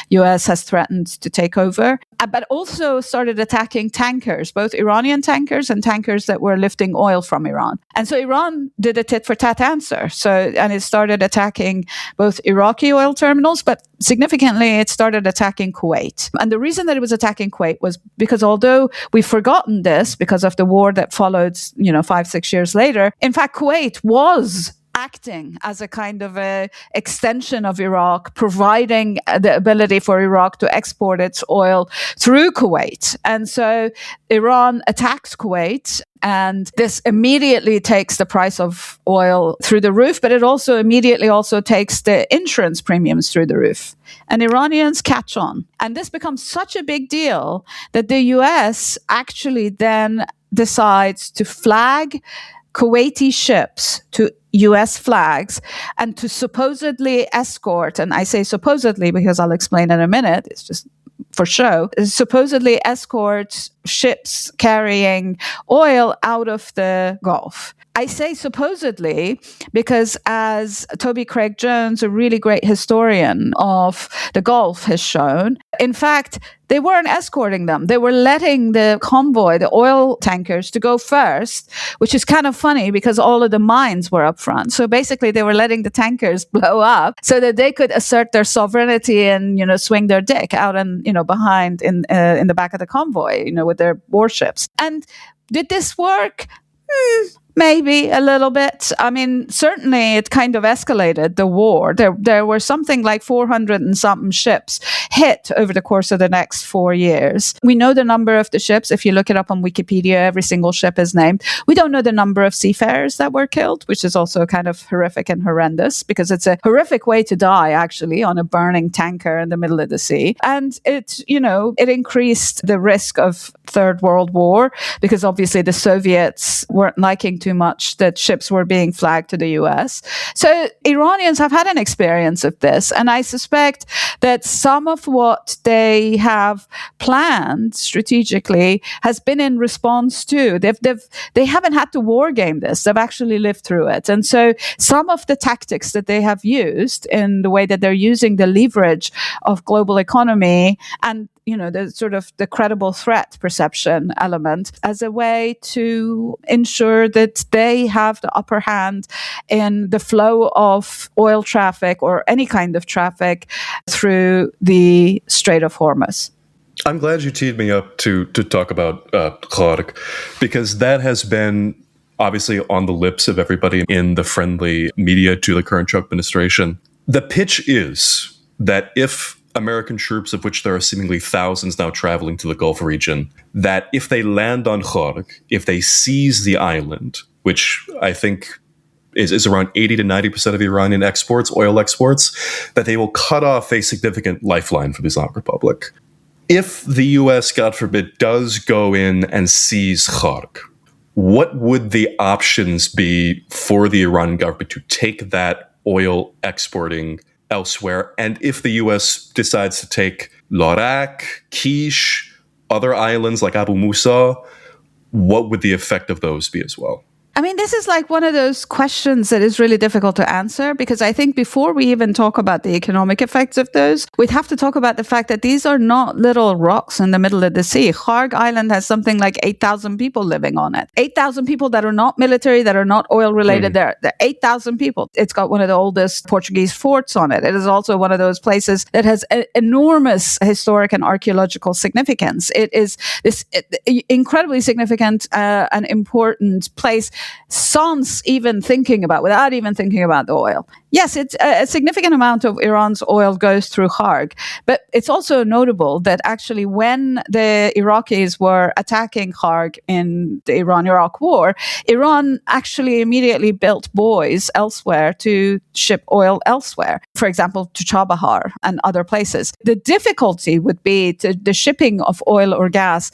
US has threatened to take over, but also started attacking tankers, both Iranian tankers and tankers that were lifting oil from Iran. And so Iran did a tit-for-tat answer. And it started attacking both Iraqi oil terminals, but significantly, it started attacking Kuwait. And the reason that it was attacking Kuwait was because although we've forgotten this because of the war that followed, 5-6 years later, in fact, Kuwait was acting as a kind of a extension of Iraq, providing the ability for Iraq to export its oil through Kuwait. And so Iran attacks Kuwait, and this immediately takes the price of oil through the roof, but it also immediately also takes the insurance premiums through the roof. And Iranians catch on. And this becomes such a big deal that the US actually then decides to flag Kuwaiti ships to US flags and to supposedly escort, and I say supposedly because I'll explain in a minute, it's just for show, supposedly escort ships carrying oil out of the Gulf. I say supposedly because, as Toby Craig Jones, a really great historian of the Gulf, has shown, in fact, they weren't escorting them. They were letting the convoy, the oil tankers, to go first, which is kind of funny because all of the mines were up front. So basically, they were letting the tankers blow up so that they could assert their sovereignty and, swing their dick out and, behind in the back of the convoy, with their warships. And did this work? Maybe a little bit. I mean, certainly it kind of escalated the war. There were something like 400 and something ships hit over the course of the next 4 years. We know the number of the ships. If you look it up on Wikipedia, every single ship is named. We don't know the number of seafarers that were killed, which is also kind of horrific and horrendous because it's a horrific way to die, actually, on a burning tanker in the middle of the sea. And it increased the risk of Third World War because obviously the Soviets weren't liking too much that ships were being flagged to the US. So Iranians have had an experience of this, and I suspect that some of what they have planned strategically has been in response to. They haven't had to war game this. They've actually lived through it. And so some of the tactics that they have used in the way that they're using the leverage of global economy and the sort of the credible threat perception element as a way to ensure that they have the upper hand in the flow of oil traffic or any kind of traffic through the Strait of Hormuz. I'm glad you teed me up to talk about Khark, because that has been obviously on the lips of everybody in the friendly media to the current Trump administration. The pitch is that if American troops, of which there are seemingly thousands now traveling to the Gulf region, that if they land on Khark, if they seize the island, which I think is around 80 to 90% of Iranian exports, oil exports, that they will cut off a significant lifeline for the Islamic Republic. If the U.S., God forbid, does go in and seize Khark, what would the options be for the Iranian government to take that oil exporting elsewhere? And if the U.S. decides to take Lorak, Kish, other islands like Abu Musa, what would the effect of those be as well? I mean, this is like one of those questions that is really difficult to answer because I think before we even talk about the economic effects of those, we'd have to talk about the fact that these are not little rocks in the middle of the sea. Khark Island has something like 8,000 people living on it. 8,000 people that are not military, that are not oil related. They're 8,000 people. It's got one of the oldest Portuguese forts on it. It is also one of those places that has enormous historic and archaeological significance. It is this incredibly significant and important place. Sans even thinking about, without even thinking about the oil. Yes, it's a significant amount of Iran's oil goes through Khark, but it's also notable that actually when the Iraqis were attacking Khark in the Iran-Iraq war, Iran actually immediately built buoys elsewhere to ship oil elsewhere, for example, to Chabahar and other places. The difficulty would be the shipping of oil or gas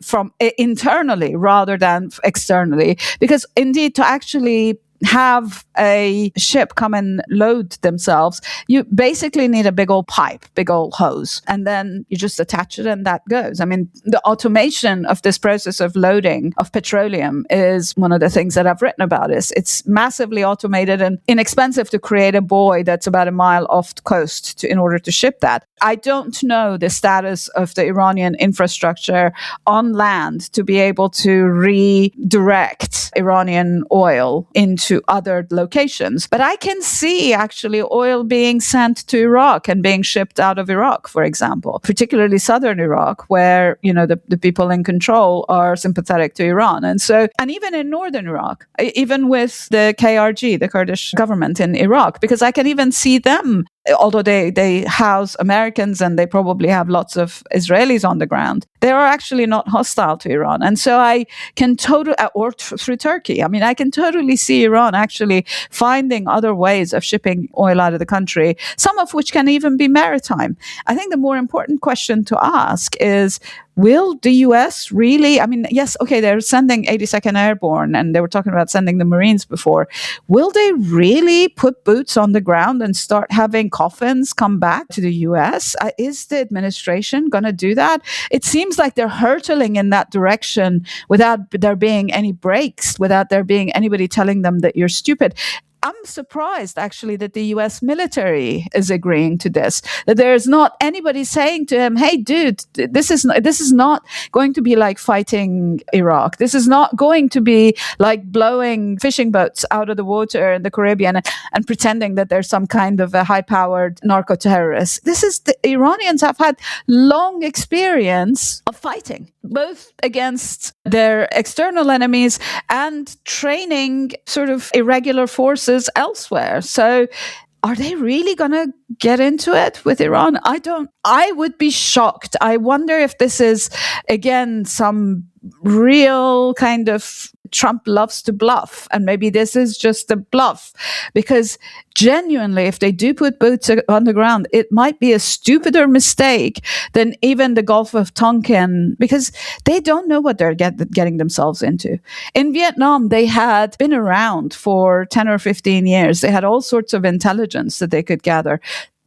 from internally rather than externally, because indeed to actually have a ship come and load themselves, you basically need a big old pipe, big old hose, and then you just attach it and that goes. I mean, the automation of this process of loading of petroleum is one of the things that I've written about. It's massively automated and inexpensive to create a buoy that's about a mile off the coast in order to ship that. I don't know the status of the Iranian infrastructure on land to be able to redirect Iranian oil into to other locations. But I can see actually oil being sent to Iraq and being shipped out of Iraq, for example, particularly southern Iraq, where, the people in control are sympathetic to Iran. And even in northern Iraq, even with the KRG, the Kurdish government in Iraq, because I can even see them, although they house Americans and they probably have lots of Israelis on the ground, they are actually not hostile to Iran. And so I can totally, or through Turkey, I can totally see Iran actually finding other ways of shipping oil out of the country, some of which can even be maritime. I think the more important question to ask is, will the U.S. really, yes, okay, they're sending 82nd Airborne and they were talking about sending the Marines before. Will they really put boots on the ground and start having coffins come back to the U.S.? Is the administration going to do that? It seems like they're hurtling in that direction without there being any breaks, without there being anybody telling them that you're stupid. I'm surprised, actually, that the U.S. military is agreeing to this, that there's not anybody saying to him, hey, dude, this is not going to be like fighting Iraq. This is not going to be like blowing fishing boats out of the water in the Caribbean and pretending that there's some kind of a high-powered narco-terrorist. The Iranians have had long experience of fighting, both against their external enemies and training sort of irregular forces elsewhere. So are they really going to get into it with Iran? I would be shocked. I wonder if this is, again, some real kind of Trump loves to bluff, and maybe this is just a bluff, because genuinely, if they do put boots on the ground, it might be a stupider mistake than even the Gulf of Tonkin, because they don't know what they're getting themselves into. In Vietnam, they had been around for 10 or 15 years. They had all sorts of intelligence that they could gather.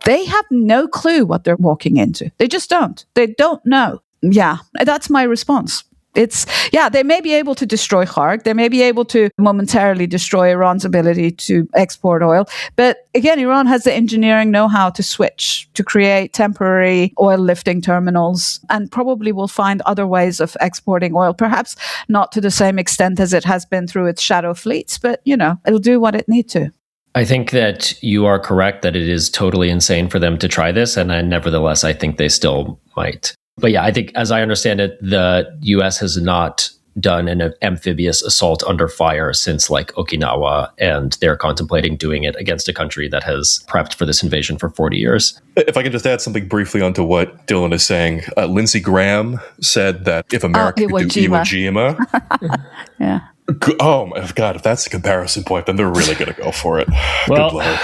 They have no clue what they're walking into. They just don't. They don't know. Yeah, that's my response. They may be able to destroy Khark. They may be able to momentarily destroy Iran's ability to export oil. But again, Iran has the engineering know-how to switch, to create temporary oil lifting terminals, and probably will find other ways of exporting oil, perhaps not to the same extent as it has been through its shadow fleets, but, it'll do what it needs to. I think that you are correct that it is totally insane for them to try this. And nevertheless, I think they still might. But yeah, I think, as I understand it, the U.S. has not done an amphibious assault under fire since Okinawa, and they're contemplating doing it against a country that has prepped for this invasion for 40 years. If I can just add something briefly onto what Dylan is saying, Lindsey Graham said that if America could do Iwo Jima, yeah. Oh my God, if that's the comparison point, then they're really going to go for it. Well, good Lord.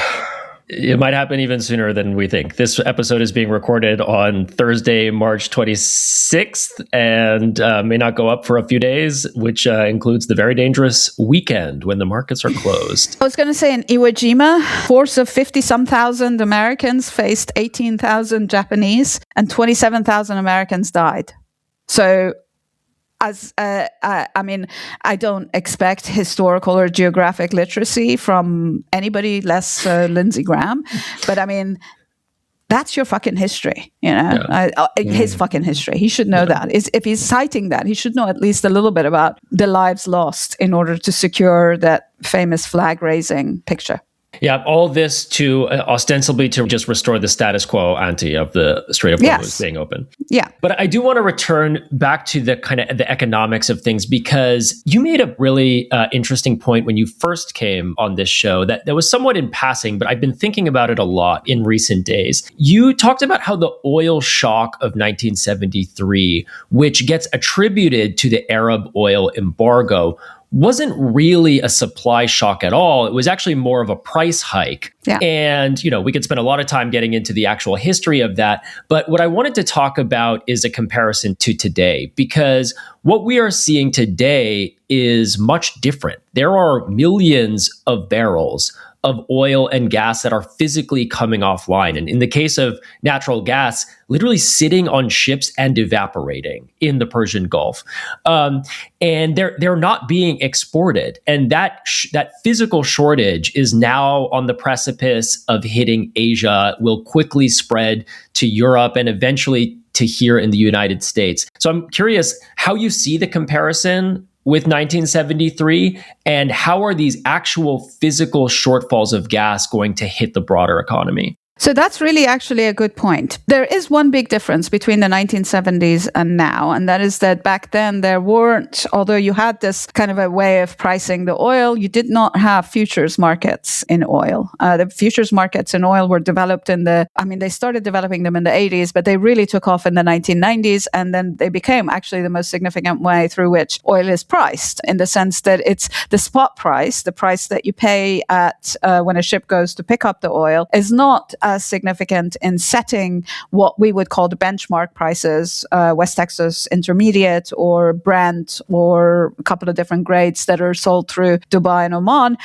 It might happen even sooner than we think. This episode is being recorded on Thursday, March 26th, and may not go up for a few days, which includes the very dangerous weekend when the markets are closed. I was going to say, in Iwo Jima, force of 50-some thousand Americans faced 18,000 Japanese, and 27,000 Americans died. So, I don't expect historical or geographic literacy from anybody, less Lindsey Graham. But that's your fucking history, his fucking history. He should know that. If he's citing that, he should know at least a little bit about the lives lost in order to secure that famous flag raising picture. Yeah, all this to ostensibly to just restore the status quo ante of the Strait of Hormuz being open. Yeah. But I do want to return back to the kind of the economics of things, because you made a really interesting point when you first came on this show that was somewhat in passing, but I've been thinking about it a lot in recent days. You talked about how the oil shock of 1973, which gets attributed to the Arab oil embargo, wasn't really a supply shock at all. It was actually more of a price hike. Yeah. And, we could spend a lot of time getting into the actual history of that. But what I wanted to talk about is a comparison to today, because what we are seeing today is much different. There are millions of barrels of oil and gas that are physically coming offline. And in the case of natural gas, literally sitting on ships and evaporating in the Persian Gulf. And they're not being exported. And that physical shortage is now on the precipice of hitting Asia, will quickly spread to Europe and eventually to here in the United States. So I'm curious how you see the comparison with 1973? And how are these actual physical shortfalls of gas going to hit the broader economy? So that's really actually a good point. There is one big difference between the 1970s and now, and that is that back then there weren't, although you had this kind of a way of pricing the oil, you did not have futures markets in oil. The futures markets in oil were developed they started developing them in the 80s, but they really took off in the 1990s, and then they became actually the most significant way through which oil is priced, in the sense that it's the spot price, the price that you pay at when a ship goes to pick up the oil, is not as significant in setting what we would call the benchmark prices, West Texas Intermediate or Brent, or a couple of different grades that are sold through Dubai and Oman,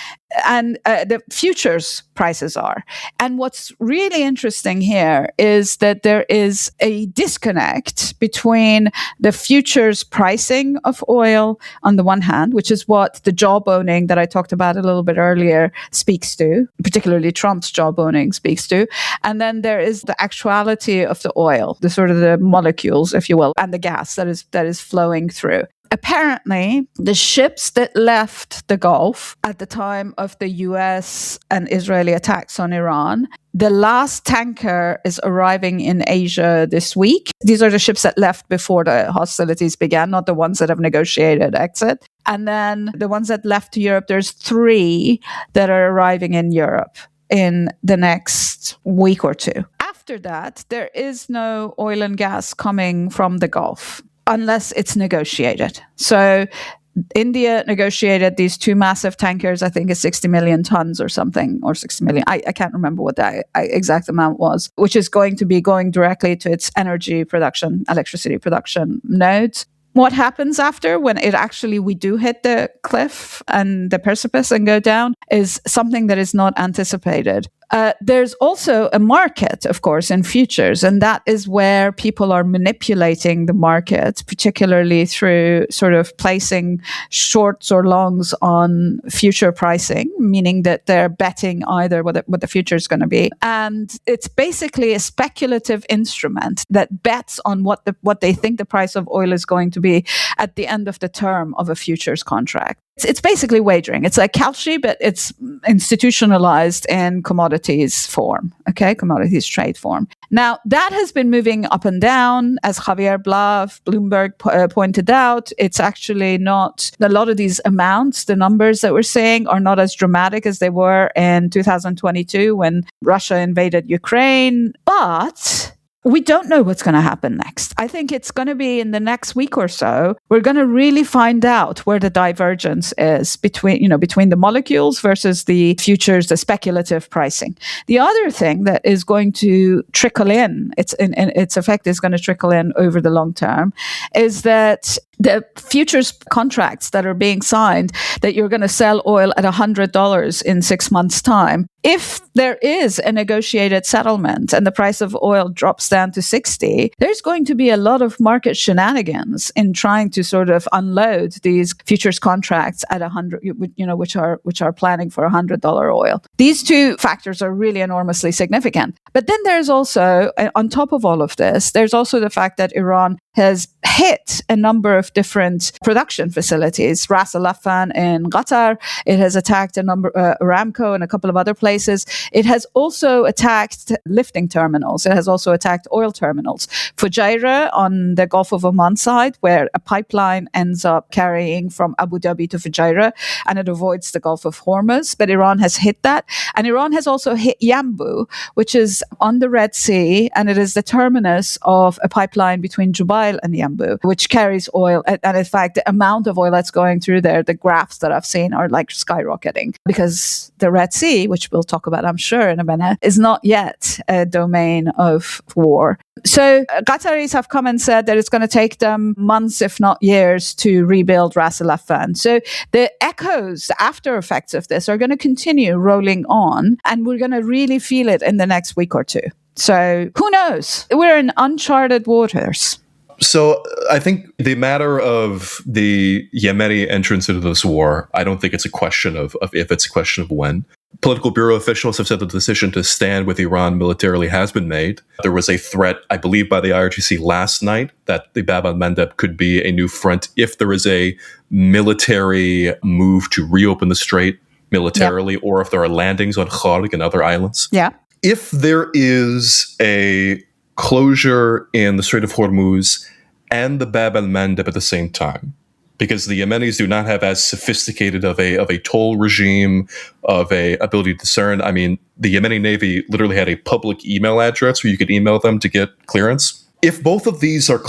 and the futures prices are. And what's really interesting here is that there is a disconnect between the futures pricing of oil on the one hand, which is what the job owning that I talked about a little bit earlier speaks to, particularly Trump's job owning speaks to. And then there is the actuality of the oil, the sort of the molecules, if you will, and the gas that is flowing through. Apparently, the ships that left the Gulf at the time of the US and Israeli attacks on Iran, the last tanker is arriving in Asia this week. These are the ships that left before the hostilities began, not the ones that have negotiated exit. And then the ones that left to Europe, there's 3 that are arriving in Europe in the next week or 2. After that, there is no oil and gas coming from the Gulf, unless it's negotiated. So India negotiated these 2 massive tankers, I think it's 60 million tons or something, or 60 million. I can't remember what the exact amount was, which is going to be going directly to its energy production, electricity production nodes. What happens after, when we do hit the cliff and the precipice and go down, is something that is not anticipated. There's also a market, of course, in futures, and that is where people are manipulating the market, particularly through sort of placing shorts or longs on future pricing, meaning that they're betting either what the future is going to be. And it's basically a speculative instrument that bets on what they think the price of oil is going to be at the end of the term of a futures contract. It's basically wagering. It's like Kalshi, but it's institutionalized in commodities form, commodities trade form. Now, that has been moving up and down, as Javier Bloomberg pointed out. It's actually not, a lot of these amounts, the numbers that we're seeing are not as dramatic as they were in 2022 when Russia invaded Ukraine, but we don't know what's going to happen next. I think it's going to be in the next week or so, we're going to really find out where the divergence is between the molecules versus the futures, the speculative pricing. The other thing that is going to trickle in, its effect is going to trickle in over the long term, is that the futures contracts that are being signed, that you're going to sell oil at $100 in 6 months' time, if there is a negotiated settlement and the price of oil drops down to 60, there's going to be a lot of market shenanigans in trying to sort of unload these futures contracts at 100, which are planning for $100 oil. These 2 factors are really enormously significant. But then there's also, on top of all of this, there's also the fact that Iran has hit a number of different production facilities. Ras Al Khaimah in Qatar. It has attacked a number, Aramco and a couple of other places. It has also attacked lifting terminals. It has also attacked oil terminals. Fujairah on the Gulf of Oman side, where a pipeline ends up carrying from Abu Dhabi to Fujairah, and it avoids the Gulf of Hormuz. But Iran has hit that. And Iran has also hit Yanbu, which is on the Red Sea, and it is the terminus of a pipeline between Jubail and Yanbu, which carries oil. And in fact, the amount of oil that's going through there, the graphs that I've seen are like skyrocketing, because the Red Sea, which we'll talk about, I'm sure, in a minute, is not yet a domain of war. So Qataris have come and said that it's going to take them months, if not years, to rebuild Ras Al Khaimah. So the echoes, the after effects of this are going to continue rolling on, and we're going to really feel it in the next week or 2. So who knows? We're in uncharted waters. So I think the matter of the Yemeni entrance into this war, I don't think it's a question of if, it's a question of when. Political bureau officials have said the decision to stand with Iran militarily has been made. There was a threat, I believe, by the IRGC last night that the Bab al-Mandeb could be a new front if there is a military move to reopen the strait militarily, or if there are landings on Kharg and other islands. Yeah. If there is a closure in the Strait of Hormuz and the Bab al-Mandeb at the same time, because the Yemenis do not have as sophisticated of a toll regime, of a ability to discern. I mean, the Yemeni Navy literally had a public email address where you could email them to get clearance. If both of these are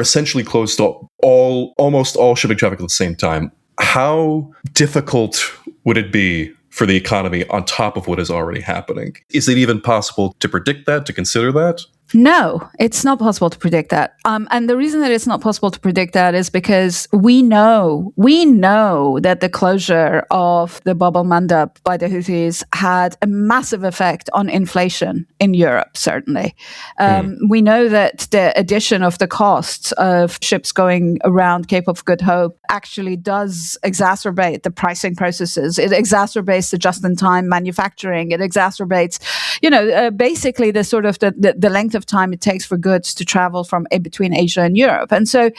essentially closed to almost all shipping traffic at the same time, how difficult would it be for the economy on top of what is already happening? Is it even possible to predict that, to consider that? No, it's not possible to predict that. And the reason that it's not possible to predict that is because we know that the closure of the Bab al-Mandeb by the Houthis had a massive effect on inflation in Europe, certainly. We know that the addition of the costs of ships going around Cape of Good Hope actually does exacerbate the pricing processes. It exacerbates the just-in-time manufacturing. It exacerbates, basically the sort of the length of time it takes for goods to travel from between Asia and Europe. And so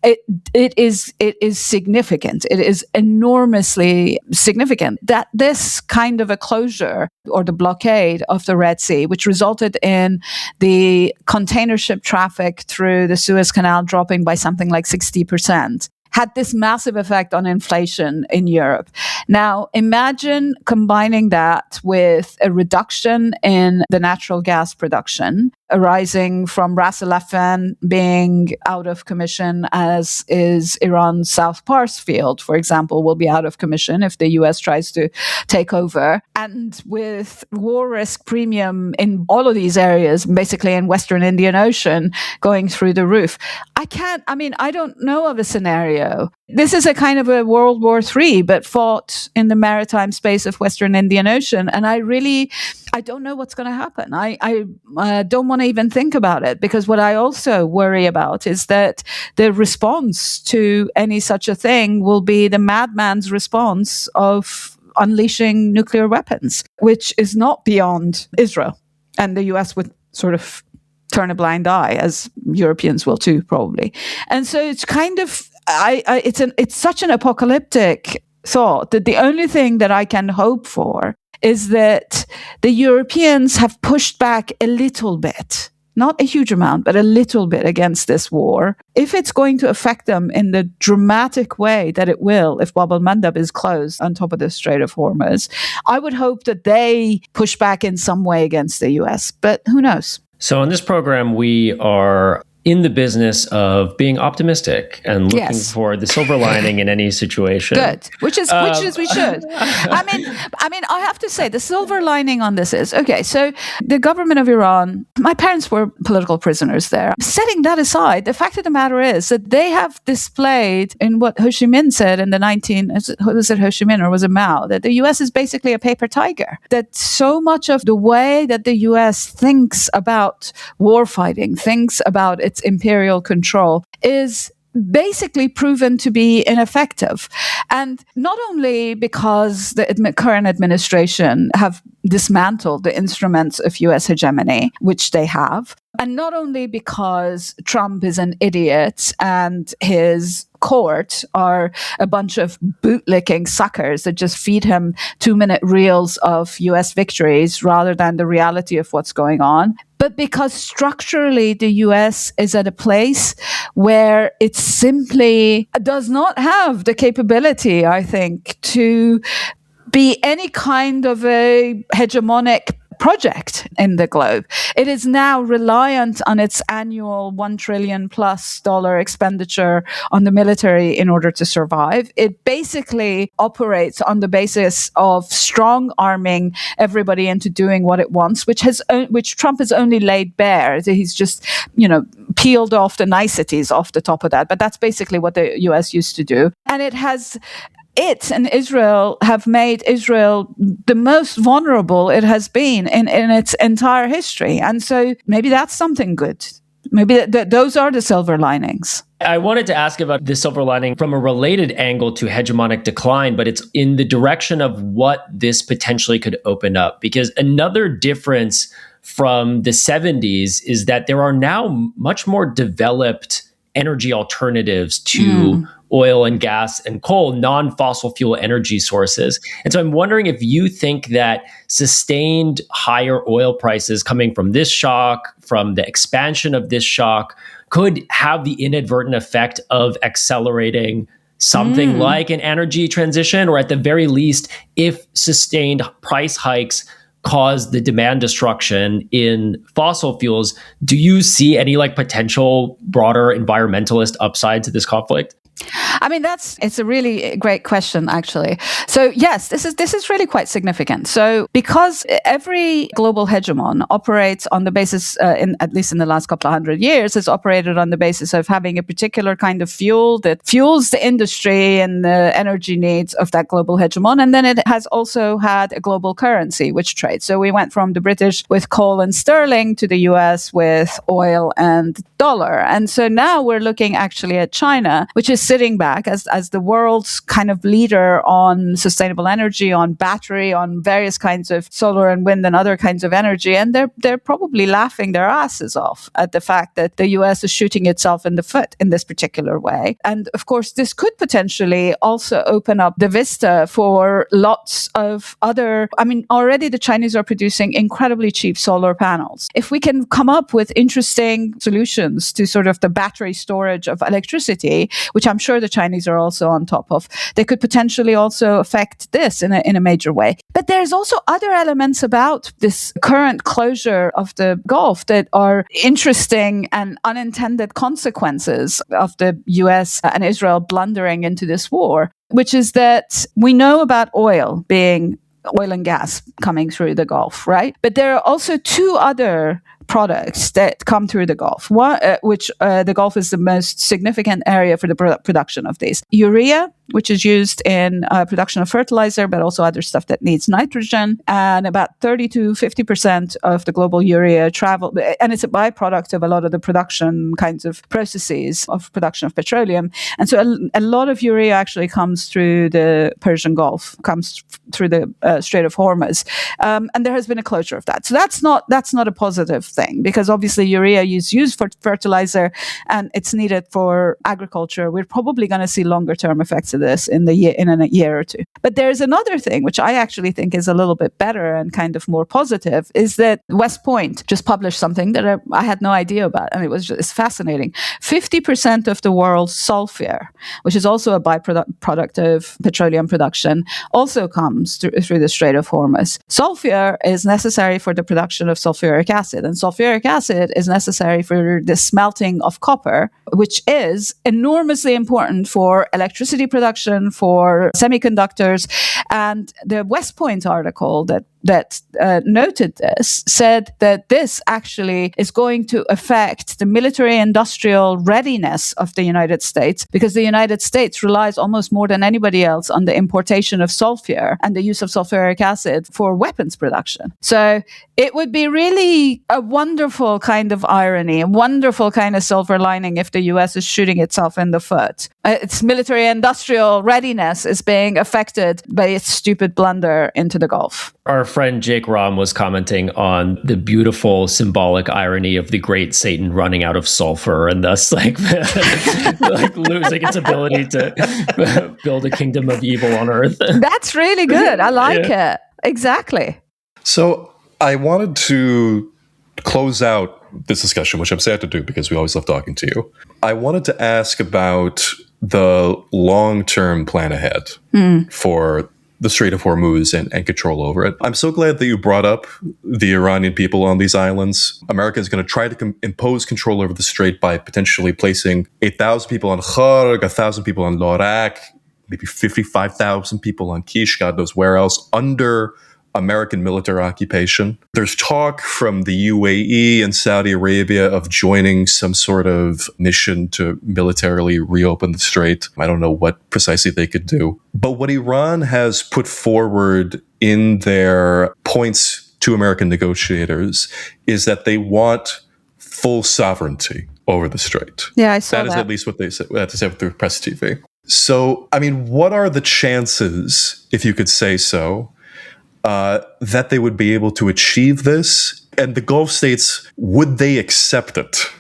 it is significant. It is enormously significant that this kind of a closure or the blockade of the Red Sea, which resulted in the container ship traffic through the Suez Canal dropping by something like 60%, had this massive effect on inflation in Europe. Now, imagine combining that with a reduction in the natural gas production arising from Ras Al Khaimah being out of commission, as is Iran's South Pars field, for example, will be out of commission if the US tries to take over. And with war risk premium in all of these areas, basically in Western Indian Ocean, going through the roof. I don't know of a scenario. This is a kind of a World War III, but fought in the maritime space of Western Indian Ocean. And I don't know what's going to happen. I don't want to even think about it, because what I also worry about is that the response to any such a thing will be the madman's response of unleashing nuclear weapons, which is not beyond Israel. And the US would sort of turn a blind eye, as Europeans will too, probably. And so it's kind of, it's such an apocalyptic thought that the only thing that I can hope for is that the Europeans have pushed back a little bit, not a huge amount, but a little bit against this war. If it's going to affect them in the dramatic way that it will, if Bab al-Mandeb is closed on top of the Strait of Hormuz, I would hope that they push back in some way against the US, but who knows? So on this program, we are in the business of being optimistic and looking for the silver lining in any situation. Good, which is we should. I mean, I have to say the silver lining on this is, okay, so the government of Iran, my parents were political prisoners there. Setting that aside, the fact of the matter is that they have displayed in what Ho Chi Minh said in the was it Ho Chi Minh or was it Mao, that the US is basically a paper tiger, that so much of the way that the US thinks about war fighting, thinks about its imperial control, is basically proven to be ineffective. And not only because the current administration have dismantled the instruments of US hegemony, which they have, and not only because Trump is an idiot and his court are a bunch of bootlicking suckers that just feed him 2-minute reels of US victories rather than the reality of what's going on, but because structurally the US is at a place where it simply does not have the capability, I think, to be any kind of a hegemonic project in the globe. It is now reliant on its annual $1 trillion+ expenditure on the military in order to survive. It basically operates on the basis of strong arming everybody into doing what it wants, which Trump has only laid bare. He's just, peeled off the niceties off the top of that. But that's basically what the US used to do. And it and Israel have made Israel the most vulnerable it has been in its entire history. And so maybe that's something good. Maybe those are the silver linings. I wanted to ask about the silver lining from a related angle to hegemonic decline, but it's in the direction of what this potentially could open up. Because another difference from the 70s is that there are now much more developed energy alternatives to oil and gas and coal, non-fossil fuel energy sources. And so I'm wondering if you think that sustained higher oil prices coming from this shock, from the expansion of this shock, could have the inadvertent effect of accelerating something like an energy transition, or at the very least, if sustained price hikes cause the demand destruction in fossil fuels, do you see any potential broader environmentalist upside to this conflict? I mean, it's a really great question, actually. So yes, this is really quite significant. So because every global hegemon operates on the basis, at least in the last couple of 100 years, has operated on the basis of having a particular kind of fuel that fuels the industry and the energy needs of that global hegemon. And then it has also had a global currency which trades. So we went from the British with coal and sterling to the US with oil and dollar. And so now we're looking actually at China, which is sitting back as the world's kind of leader on sustainable energy, on battery, on various kinds of solar and wind and other kinds of energy. And they're probably laughing their asses off at the fact that the US is shooting itself in the foot in this particular way. And of course, this could potentially also open up the vista for lots of other, already the Chinese are producing incredibly cheap solar panels. If we can come up with interesting solutions to sort of the battery storage of electricity, which I'm sure the Chinese are also on top of, they could potentially also affect this in a major way. But there's also other elements about this current closure of the Gulf that are interesting and unintended consequences of the US and Israel blundering into this war, which is that we know about oil and gas coming through the Gulf, right? But there are also two other products that come through the Gulf, which the Gulf is the most significant area for the production of these. Urea, which is used in production of fertilizer, but also other stuff that needs nitrogen. And about 30 to 50% of the global urea travel, and it's a byproduct of a lot of the production kinds of processes of production of petroleum. And so a lot of urea actually comes through the Persian Gulf, comes through the Strait of Hormuz. And there has been a closure of that. So that's not a positive thing, because obviously urea is used for fertilizer and it's needed for agriculture. We're probably going to see longer term effects of this in a year or two. But there's another thing which I actually think is a little bit better and kind of more positive, is that West Point just published something that I had no idea about, and it's fascinating. 50% of the world's sulfur, which is also a byproduct of petroleum production, also comes through the Strait of Hormuz. Sulfur is necessary for the production of sulfuric acid, and sulfuric acid is necessary for the smelting of copper, which is enormously important for electricity production, for semiconductors. And the West Point article that noted this said that this actually is going to affect the military industrial readiness of the United States, because the United States relies almost more than anybody else on the importation of sulfur and the use of sulfuric acid for weapons production. So it would be really a wonderful kind of irony, a wonderful kind of silver lining if the US is shooting itself in the foot. Its military industrial readiness is being affected by its stupid blunder into the Gulf. Our friend Jake Rahm was commenting on the beautiful symbolic irony of the great Satan running out of sulfur and thus losing its ability to build a kingdom of evil on earth. That's really good. I like it. Exactly. So I wanted to close out this discussion, which I'm sad to do because we always love talking to you. I wanted to ask about the long-term plan ahead for the Strait of Hormuz and control over it. I'm so glad that you brought up the Iranian people on these islands. America is going to try to impose control over the strait by potentially placing 8,000 people on Kharg, 1,000 people on Lorak, maybe 55,000 people on Kish, God knows where else, under American military occupation. There's talk from the UAE and Saudi Arabia of joining some sort of mission to militarily reopen the strait. I don't know what precisely they could do. But what Iran has put forward in their points to American negotiators is that they want full sovereignty over the strait. Yeah, I saw that. That is at least what they said through press TV. So, I mean, what are the chances, if you could say so, that they would be able to achieve this? And the Gulf states, would they accept it?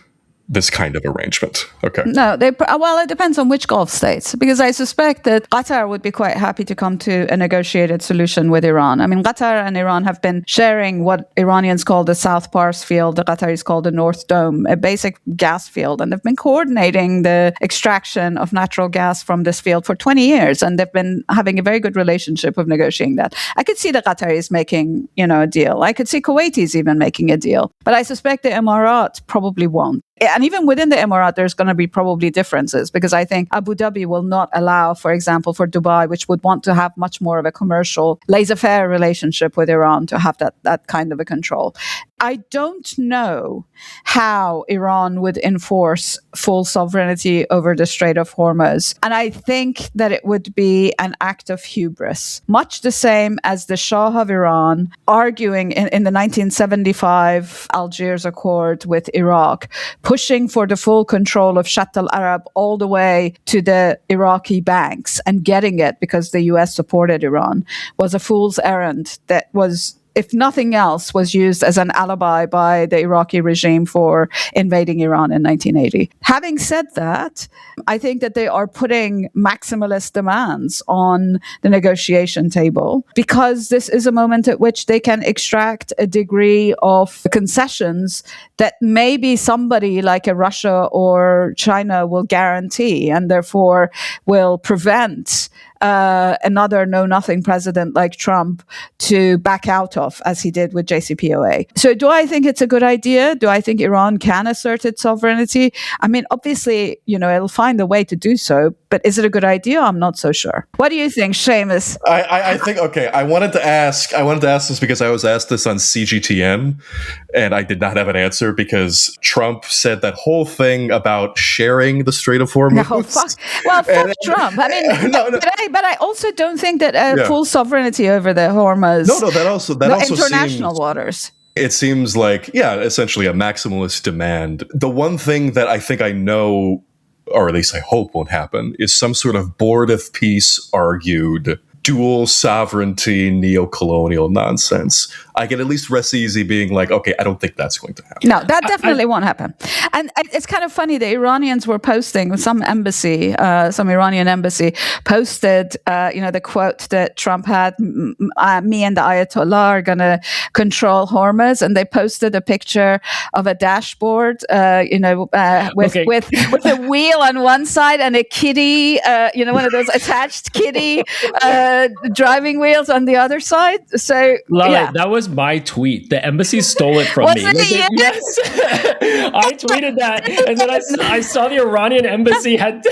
This kind of arrangement. Okay. No, well, it depends on which Gulf states, because I suspect that Qatar would be quite happy to come to a negotiated solution with Iran. I mean, Qatar and Iran have been sharing what Iranians call the South Pars field, the Qataris call the North Dome, a basic gas field. And they've been coordinating the extraction of natural gas from this field for 20 years. And they've been having a very good relationship of negotiating that. I could see the Qataris making, a deal. I could see Kuwaitis even making a deal. But I suspect the Emirates probably won't. And even within the Emirate, there's going to be probably differences, because I think Abu Dhabi will not allow, for example, for Dubai, which would want to have much more of a commercial, laissez-faire relationship with Iran, to have that kind of a control. I don't know how Iran would enforce full sovereignty over the Strait of Hormuz. And I think that it would be an act of hubris, much the same as the Shah of Iran arguing in the 1975 Algiers Accord with Iraq, pushing for the full control of Shatt al-Arab all the way to the Iraqi banks, and getting it because the US supported Iran, was a fool's errand that was, if nothing else, was used as an alibi by the Iraqi regime for invading Iran in 1980. Having said that, I think that they are putting maximalist demands on the negotiation table, because this is a moment at which they can extract a degree of concessions that maybe somebody like a Russia or China will guarantee, and therefore will prevent another know-nothing president like Trump to back out of, as he did with JCPOA. So do I think it's a good idea? Do I think Iran can assert its sovereignty? I mean, obviously, it'll find a way to do so, but is it a good idea? I'm not so sure. What do you think, Seamus? I think, okay, I wanted to ask this because I was asked this on CGTN, and I did not have an answer, because Trump said that whole thing about sharing the Strait of Hormuz. No, fuck. Well, fuck Trump. I mean, no. But I also don't think that full sovereignty over the Hormuz. No, that also international seems, waters. It seems like, essentially a maximalist demand. The one thing that I think I know, or at least I hope won't happen, is some sort of board of peace argued dual sovereignty neo-colonial nonsense. I can at least rest easy being like, okay, I don't think that's going to happen. No, that definitely won't happen. And it's kind of funny, the Iranians were posting, some Iranian embassy posted, the quote that Trump had, me and the Ayatollah are going to control Hormuz. And they posted a picture of a dashboard, with a wheel on one side and a kiddie, one of those attached kiddie driving wheels on the other side. So, Laleh, that was my tweet. The embassy stole it from me. Yes. I tweeted that, and then I saw the Iranian embassy had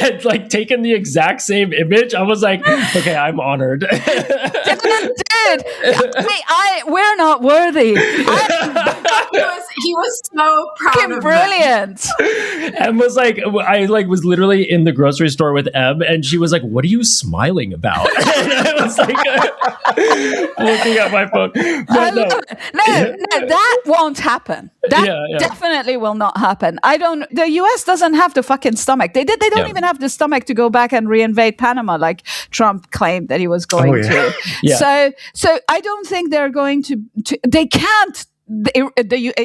taken the exact same image. I was like, okay, I'm honored. Dude, we're not worthy. He was so proud of brilliant. Em was like, I was literally in the grocery store with Em, and she was like, "What are you smiling about?" And I was like, looking at my phone. No, that won't happen. That definitely will not happen. The US doesn't have the fucking stomach. They don't even have the stomach to go back and reinvade Panama like Trump claimed that he was going to. Yeah. So I don't think they're going to they can't.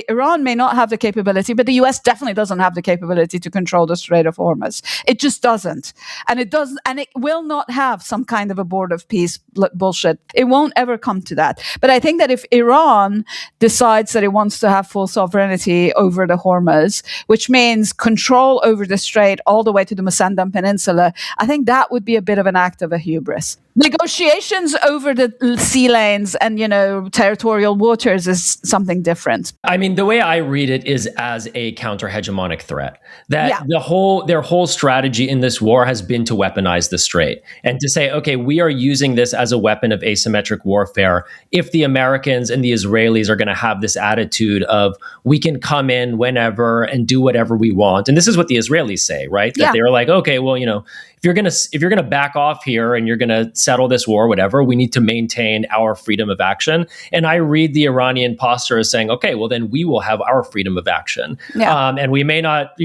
Iran may not have the capability, but the US definitely doesn't have the capability to control the Strait of Hormuz. It just doesn't. And it will not have some kind of a board of peace bullshit. It won't ever come to that. But I think that if Iran decides that it wants to have full sovereignty over the Hormuz, which means control over the strait all the way to the Musandam Peninsula, I think that would be a bit of an act of a hubris. Negotiations over the sea lanes and, territorial waters is something different. I mean, the way I read it is as a counter-hegemonic threat. That their whole strategy in this war has been to weaponize the strait and to say, okay, we are using this as a weapon of asymmetric warfare. If the Americans and the Israelis are going to have this attitude of we can come in whenever and do whatever we want. And this is what the Israelis say, right? That they're like, okay, well, if if you're gonna back off here and you're gonna settle this war, whatever, we need to maintain our freedom of action. And I read the Iranian posture as saying, okay, well then we will have our freedom of action, and we may not,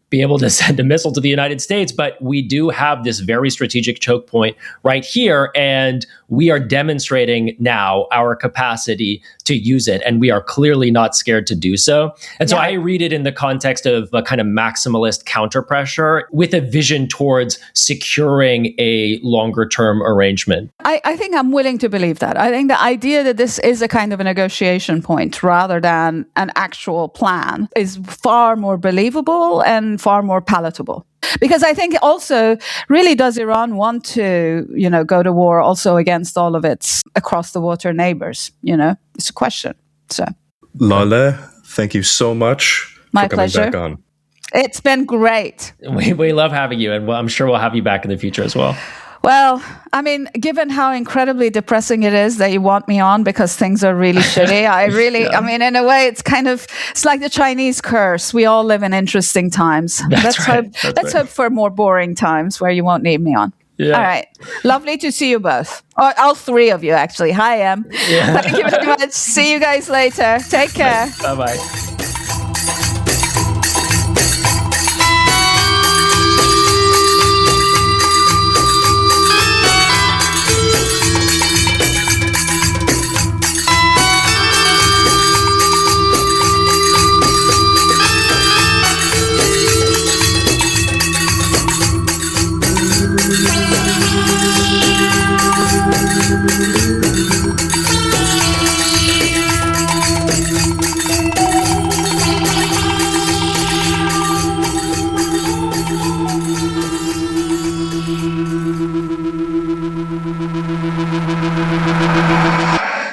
be able to send a missile to the United States, but we do have this very strategic choke point right here, and we are demonstrating now our capacity to use it, and we are clearly not scared to do so. And so I read it in the context of a kind of maximalist counterpressure with a vision towards securing a longer-term arrangement. I think I'm willing to believe that. I think the idea that this is a kind of a negotiation point rather than an actual plan is far more believable and far more palatable. Because I think also, really, does Iran want to, go to war also against all of its across the water neighbors? It's a question. So, Laleh, thank you so much My for coming pleasure. back on. It's been great. We love having you, and I'm sure we'll have you back in the future as well. Well, I mean, given how incredibly depressing it is that you want me on because things are really shitty, I mean, in a way, it's like the Chinese curse. We all live in interesting times. Let's hope for more boring times where you won't need me on. Yeah. All right. Lovely to see you both. All three of you, actually. Hi, Em. Yeah. Thank you very much. See you guys later. Take care. Bye-bye. Thank you.